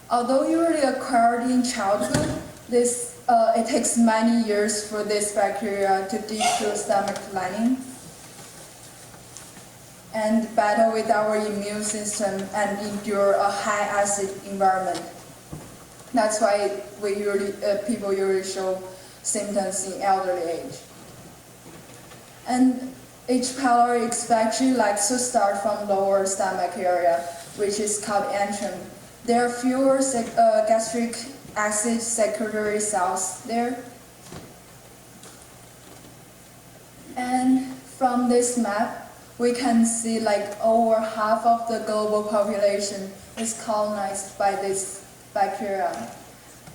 Although usually acquired in childhood, it takes many years for this bacteria to dig through stomach lining and battle with our immune system and endure a high acid environment. That's why people usually show symptoms in elderly age. And H. pylori especially likes to start from lower stomach area, which is called antrum. There are fewer gastric acid secretory cells there. And from this map, we can see over half of the global population is colonized by this bacteria.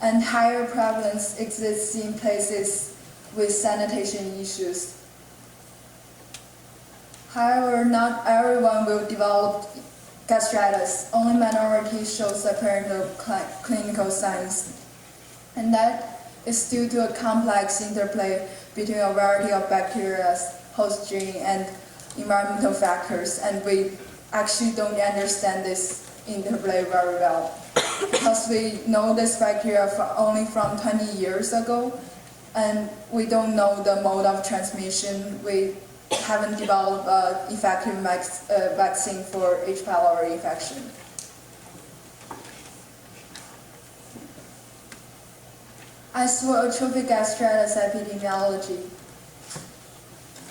And higher prevalence exists in places with sanitation issues. However, not everyone will develop gastritis. Only minority shows apparent clinical signs. And that is due to a complex interplay between a variety of bacteria, host gene, and environmental factors. And we actually don't understand this interplay very well. Because we know this bacteria only from 20 years ago, and we don't know the mode of transmission. We haven't developed an effective vaccine for H. pylori infection. As for atrophic gastritis epidemiology,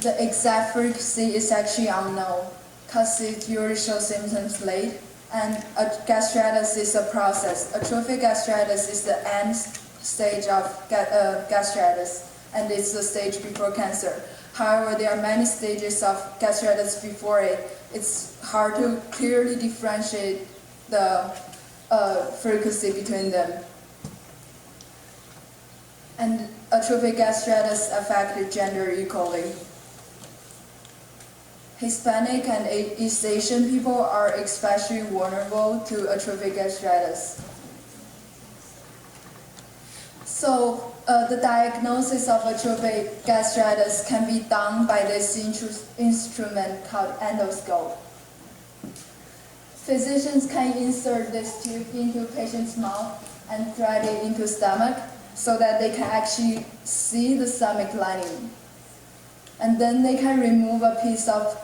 the exact frequency is actually unknown because it usually shows symptoms late, and gastritis is a process. Atrophic gastritis is the end stage of gastritis, and it's the stage before cancer. However, there are many stages of gastritis before it. It's hard to clearly differentiate the frequency between them. And atrophic gastritis affected gender equally. Hispanic and East Asian people are especially vulnerable to atrophic gastritis. So the diagnosis of atrophic gastritis can be done by this instrument called endoscope. Physicians can insert this tube into patient's mouth and thread it into stomach so that they can actually see the stomach lining. And then they can remove a piece of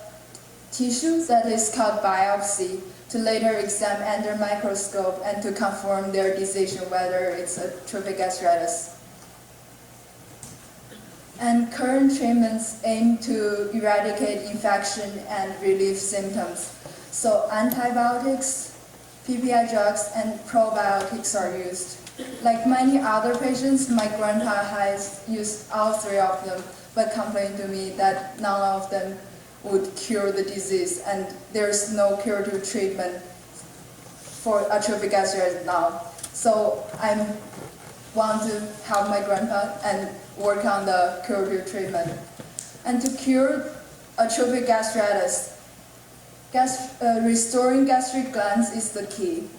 tissue that is called biopsy to later examine under microscope and to confirm their decision whether it's atrophic gastritis. And current treatments aim to eradicate infection and relieve symptoms. So antibiotics, PPI drugs, and probiotics are used. Like many other patients, my grandpa has used all three of them, but complained to me that none of them would cure the disease, and there's no curative treatment for atrophic gastritis now. So I want to help my grandpa and work on the curative treatment. And to cure atrophic gastritis, restoring gastric glands is the key.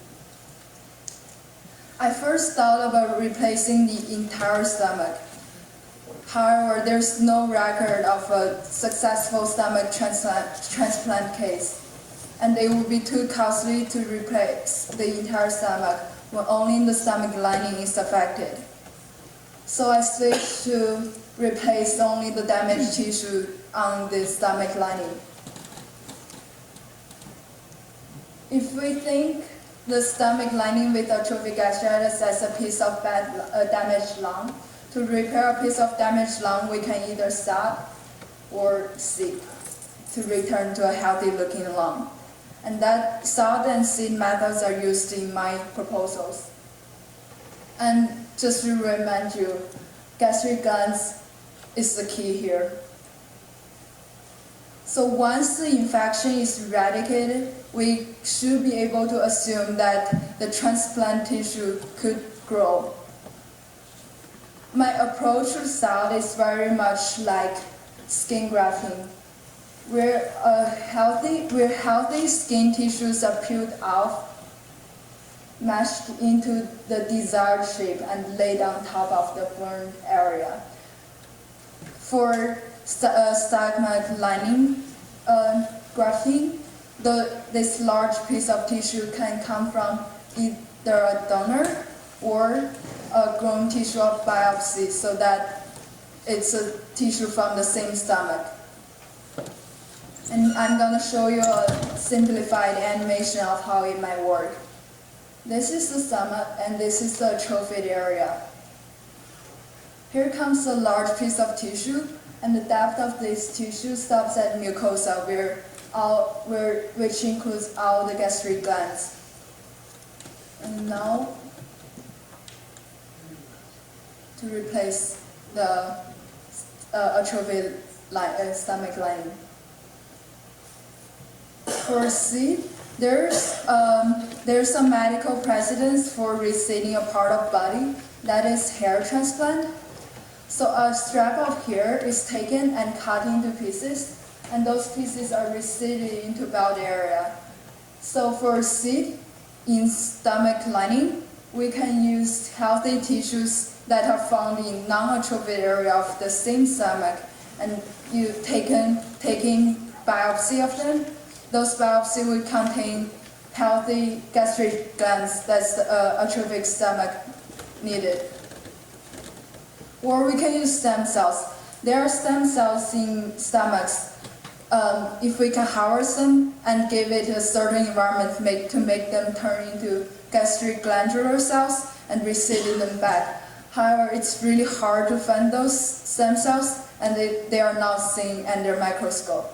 I first thought about replacing the entire stomach. However, there's no record of a successful stomach transplant case, and it would be too costly to replace the entire stomach when only the stomach lining is affected. So I switched to replace only the damaged tissue on the stomach lining. If we think the stomach lining with atrophic gastritis as a piece of damaged lung, to repair a piece of damaged lung, we can either stop or seed to return to a healthy-looking lung. And that salt and seed methods are used in my proposals. And just to remind you, gastric glands is the key here. So once the infection is eradicated, we should be able to assume that the transplant tissue could grow. My approach to salt is very much like skin grafting. Where healthy skin tissues are peeled off, mashed into the desired shape, and laid on top of the burned area. For stomach lining grafting, this large piece of tissue can come from either a donor or a grown tissue of biopsy, so that it's a tissue from the same stomach. And I'm going to show you a simplified animation of how it might work. This is the stomach, and this is the atrophied area. Here comes a large piece of tissue, and the depth of this tissue stops at mucosa, which includes all the gastric glands. And now, to replace the atrophied stomach lining. For seed, there's some medical precedence for reseeding a part of body, that is hair transplant. So a strap of hair is taken and cut into pieces, and those pieces are reseeded into belt area. So for seed in stomach lining, we can use healthy tissues that are found in non-atrophic area of the same stomach, and you taking biopsy of them. Those biopsy will contain healthy gastric glands that's the atrophic stomach needed. Or we can use stem cells. There are stem cells in stomachs. If we can harvest them and give it a certain environment to make them turn into gastric glandular cells and reseed them back. However, it's really hard to find those stem cells, and they are not seen under microscope.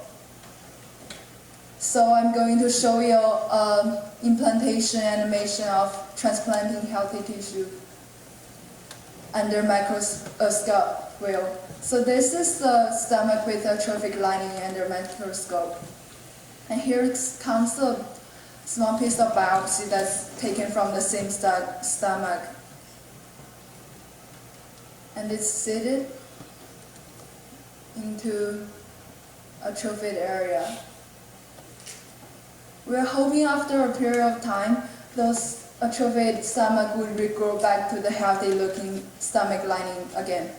So I'm going to show you implantation animation of transplanting healthy tissue under microscope wheel. So this is the stomach with atrophic lining under microscope. And here comes a small piece of biopsy that's taken from the same stomach. And it's seated into atrophic area. We're hoping after a period of time, those atrophic stomach would regrow back to the healthy looking stomach lining again.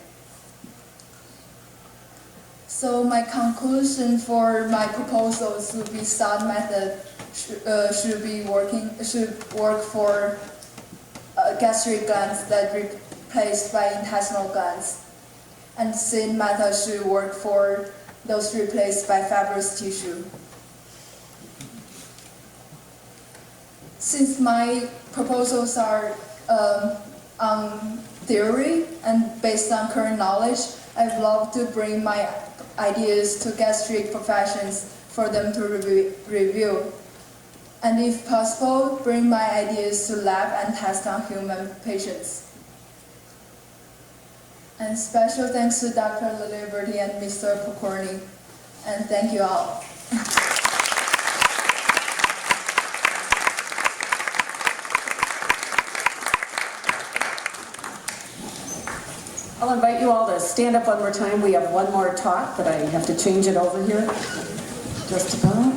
So my conclusion for my proposals would be SOT method should work for gastric glands that replaced by intestinal glands, and SID method should work for those replaced by fibrous tissue. Since my proposals are on theory and based on current knowledge, I'd love to bring my ideas to gastric professions for them to review. And if possible, bring my ideas to lab and test on human patients. And special thanks to Dr. Liberty and Mr. Pokorny. And thank you all. I'll invite you all to stand up one more time. We have one more talk, but I have to change it over here. Just about.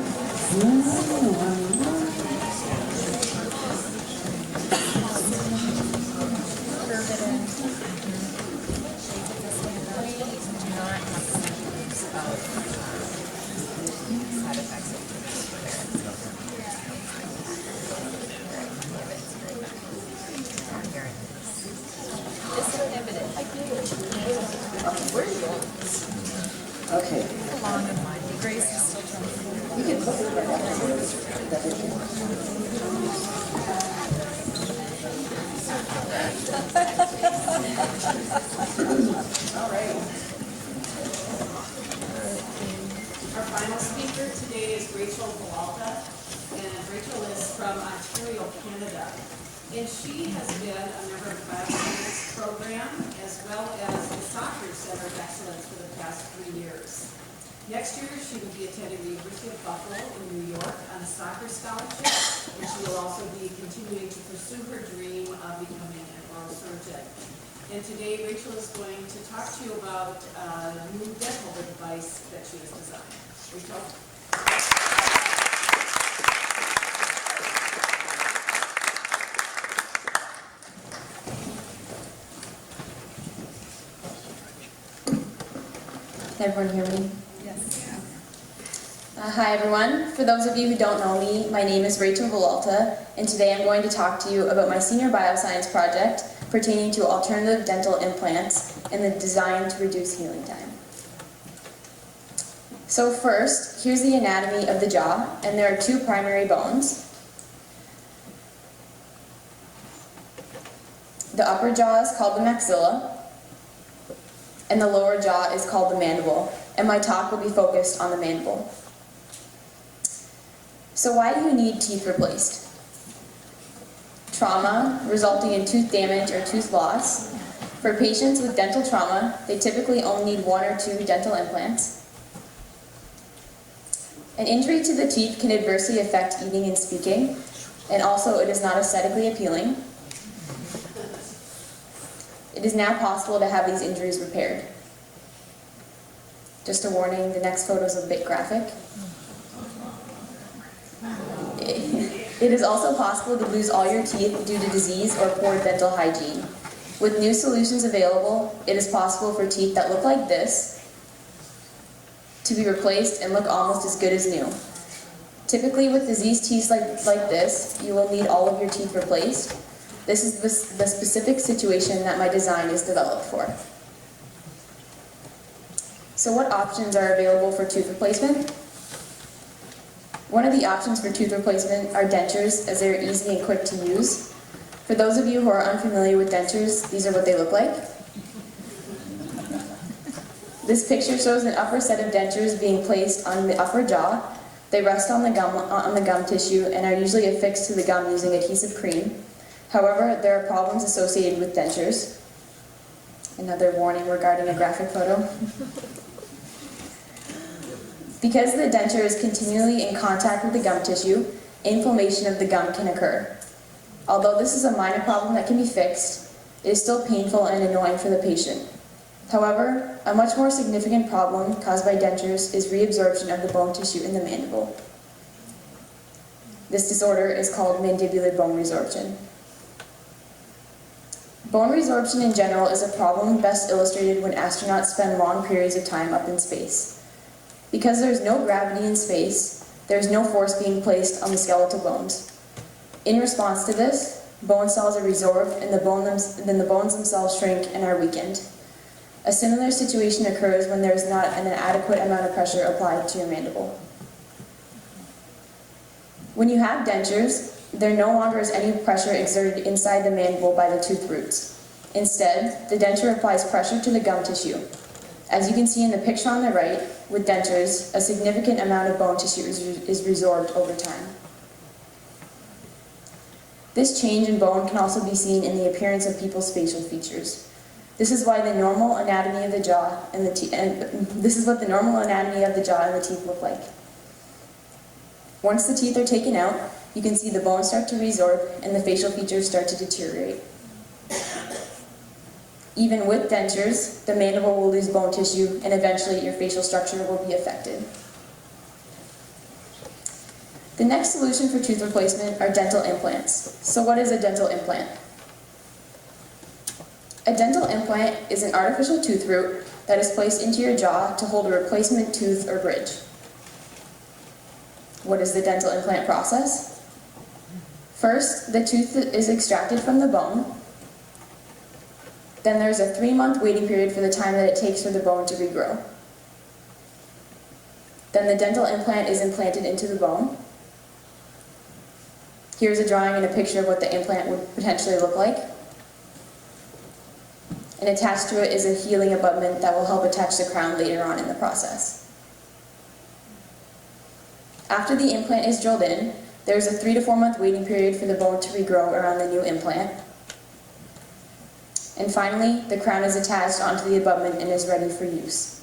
Okay. Grace is still trying to You can put it right up All right. Our final speaker today is Rachel Villalta, and Rachel is from Ontario, Canada. And she has been a member of the BioScience program as well as the Soccer Center of Excellence for the past 3 years. Next year, she will be attending the University of Buffalo in New York on a soccer scholarship, and she will also be continuing to pursue her dream of becoming an oral surgeon. And today, Rachel is going to talk to you about a new dental device that she has designed. Rachel? Can everyone hear me? Hi everyone. For those of you who don't know me, my name is Rachel Villalta, and today I'm going to talk to you about my senior bioscience project pertaining to alternative dental implants and the design to reduce healing time. So first, here's the anatomy of the jaw, and there are 2 primary bones. The upper jaw is called the maxilla, and the lower jaw is called the mandible, and my talk will be focused on the mandible. So why do you need teeth replaced? Trauma, resulting in tooth damage or tooth loss. For patients with dental trauma, they typically only need 1 or 2 dental implants. An injury to the teeth can adversely affect eating and speaking, and also it is not aesthetically appealing. It is now possible to have these injuries repaired. Just a warning, the next photo is a bit graphic. It is also possible to lose all your teeth due to disease or poor dental hygiene. With new solutions available, it is possible for teeth that look like this to be replaced and look almost as good as new. Typically, with diseased teeth like this, you will need all of your teeth replaced. This is the specific situation that my design is developed for. So what options are available for tooth replacement? One of the options for tooth replacement are dentures, as they are easy and quick to use. For those of you who are unfamiliar with dentures, these are what they look like. This picture shows an upper set of dentures being placed on the upper jaw. They rest on the gum tissue and are usually affixed to the gum using adhesive cream. However, there are problems associated with dentures. Another warning regarding a graphic photo. Because the denture is continually in contact with the gum tissue, inflammation of the gum can occur. Although this is a minor problem that can be fixed, it is still painful and annoying for the patient. However, a much more significant problem caused by dentures is reabsorption of the bone tissue in the mandible. This disorder is called mandibular bone resorption. Bone resorption in general is a problem best illustrated when astronauts spend long periods of time up in space. Because there is no gravity in space, there is no force being placed on the skeletal bones. In response to this, bone cells are resorbed and then the bones themselves shrink and are weakened. A similar situation occurs when there is not an adequate amount of pressure applied to your mandible. When you have dentures, there no longer is any pressure exerted inside the mandible by the tooth roots. Instead, the denture applies pressure to the gum tissue. As you can see in the picture on the right, with dentures, a significant amount of bone tissue is resorbed over time. This change in bone can also be seen in the appearance of people's facial features. This is why the normal anatomy of the jaw and this is what the normal anatomy of the jaw and the teeth look like. Once the teeth are taken out, you can see the bones start to resorb and the facial features start to deteriorate. Even with dentures, the mandible will lose bone tissue and eventually your facial structure will be affected. The next solution for tooth replacement are dental implants. So what is a dental implant? A dental implant is an artificial tooth root that is placed into your jaw to hold a replacement tooth or bridge. What is the dental implant process? First, the tooth is extracted from the bone. Then there's a 3-month waiting period for the time that it takes for the bone to regrow. Then the dental implant is implanted into the bone. Here's a drawing and a picture of what the implant would potentially look like. And attached to it is a healing abutment that will help attach the crown later on in the process. After the implant is drilled in, there's a 3 to 4 month waiting period for the bone to regrow around the new implant. And finally, the crown is attached onto the abutment and is ready for use.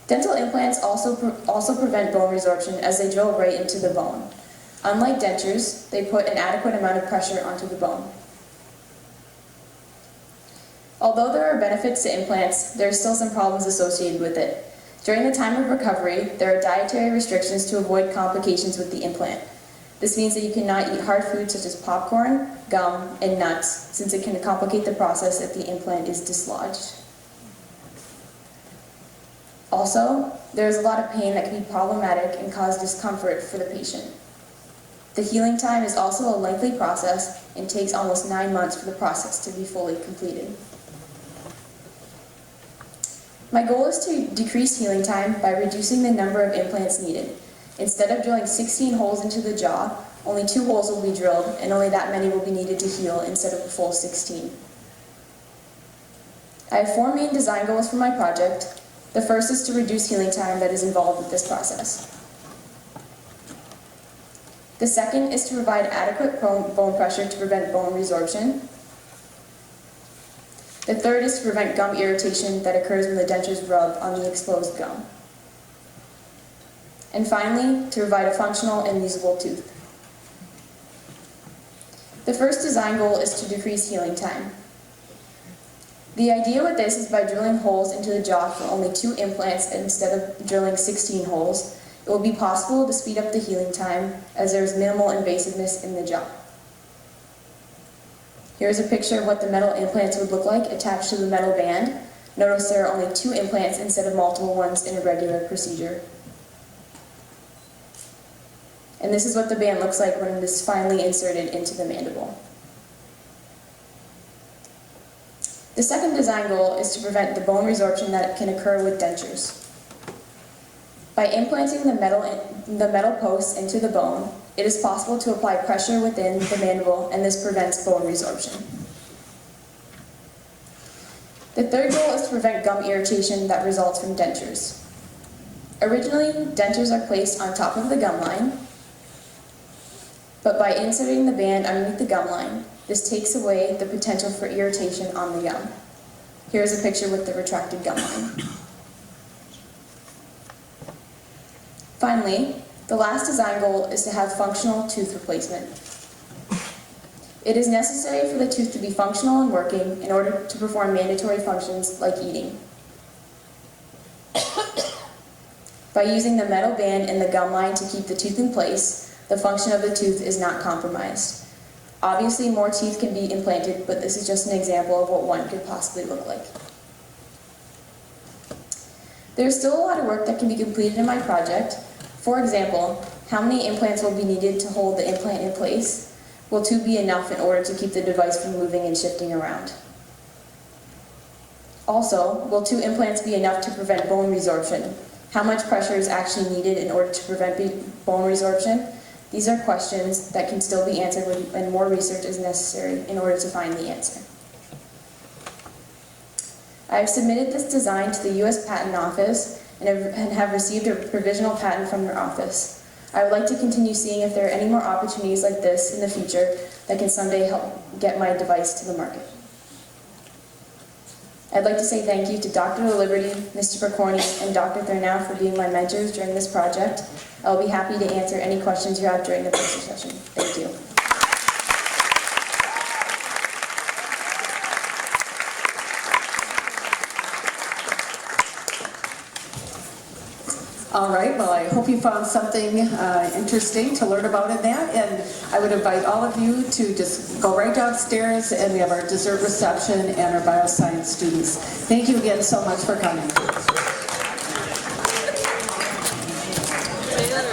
Dental implants also prevent bone resorption as they drill right into the bone. Unlike dentures, they put an adequate amount of pressure onto the bone. Although there are benefits to implants, there are still some problems associated with it. During the time of recovery, there are dietary restrictions to avoid complications with the implant. This means that you cannot eat hard foods such as popcorn, gum, and nuts, since it can complicate the process if the implant is dislodged. Also, there is a lot of pain that can be problematic and cause discomfort for the patient. The healing time is also a lengthy process and takes almost 9 months for the process to be fully completed. My goal is to decrease healing time by reducing the number of implants needed. Instead of drilling 16 holes into the jaw, only 2 holes will be drilled, and only that many will be needed to heal instead of a full 16. I have 4 main design goals for my project. The first is to reduce healing time that is involved with this process. The second is to provide adequate bone pressure to prevent bone resorption. The third is to prevent gum irritation that occurs when the dentures rub on the exposed gum. And finally, to provide a functional and usable tooth. The first design goal is to decrease healing time. The idea with this is by drilling holes into the jaw for only 2 implants instead of drilling 16 holes, It will be possible to speed up the healing time as there is minimal invasiveness in the job. Here is a picture of what the metal implants would look like attached to the metal band. Notice there are only 2 implants instead of multiple ones in a regular procedure. And this is what the band looks like when it is finally inserted into the mandible. The second design goal is to prevent the bone resorption that can occur with dentures. By implanting the metal posts into the bone, it is possible to apply pressure within the mandible, and this prevents bone resorption. The third goal is to prevent gum irritation that results from dentures. Originally, dentures are placed on top of the gum line, but by inserting the band underneath the gum line, this takes away the potential for irritation on the gum. Here's a picture with the retracted gum line. Finally, the last design goal is to have functional tooth replacement. It is necessary for the tooth to be functional and working in order to perform mandatory functions like eating. By using the metal band and the gum line to keep the tooth in place, the function of the tooth is not compromised. Obviously, more teeth can be implanted, but this is just an example of what one could possibly look like. There's still a lot of work that can be completed in my project. For example, how many implants will be needed to hold the implant in place? Will 2 be enough in order to keep the device from moving and shifting around? Also, will 2 implants be enough to prevent bone resorption? How much pressure is actually needed in order to prevent bone resorption? These are questions that can still be answered when more research is necessary in order to find the answer. I have submitted this design to the U.S. Patent Office and have received a provisional patent from their office. I would like to continue seeing if there are any more opportunities like this in the future that can someday help get my device to the market. I'd like to say thank you to Dr. Liberty, Mr. Percorni, and Dr. Thurnow for being my mentors during this project. I'll be happy to answer any questions you have during the poster session. Thank you. All right, well, I hope you found something interesting to learn about in that, and I would invite all of you to just go right downstairs, and we have our dessert reception and our bioscience students. Thank you again so much for coming.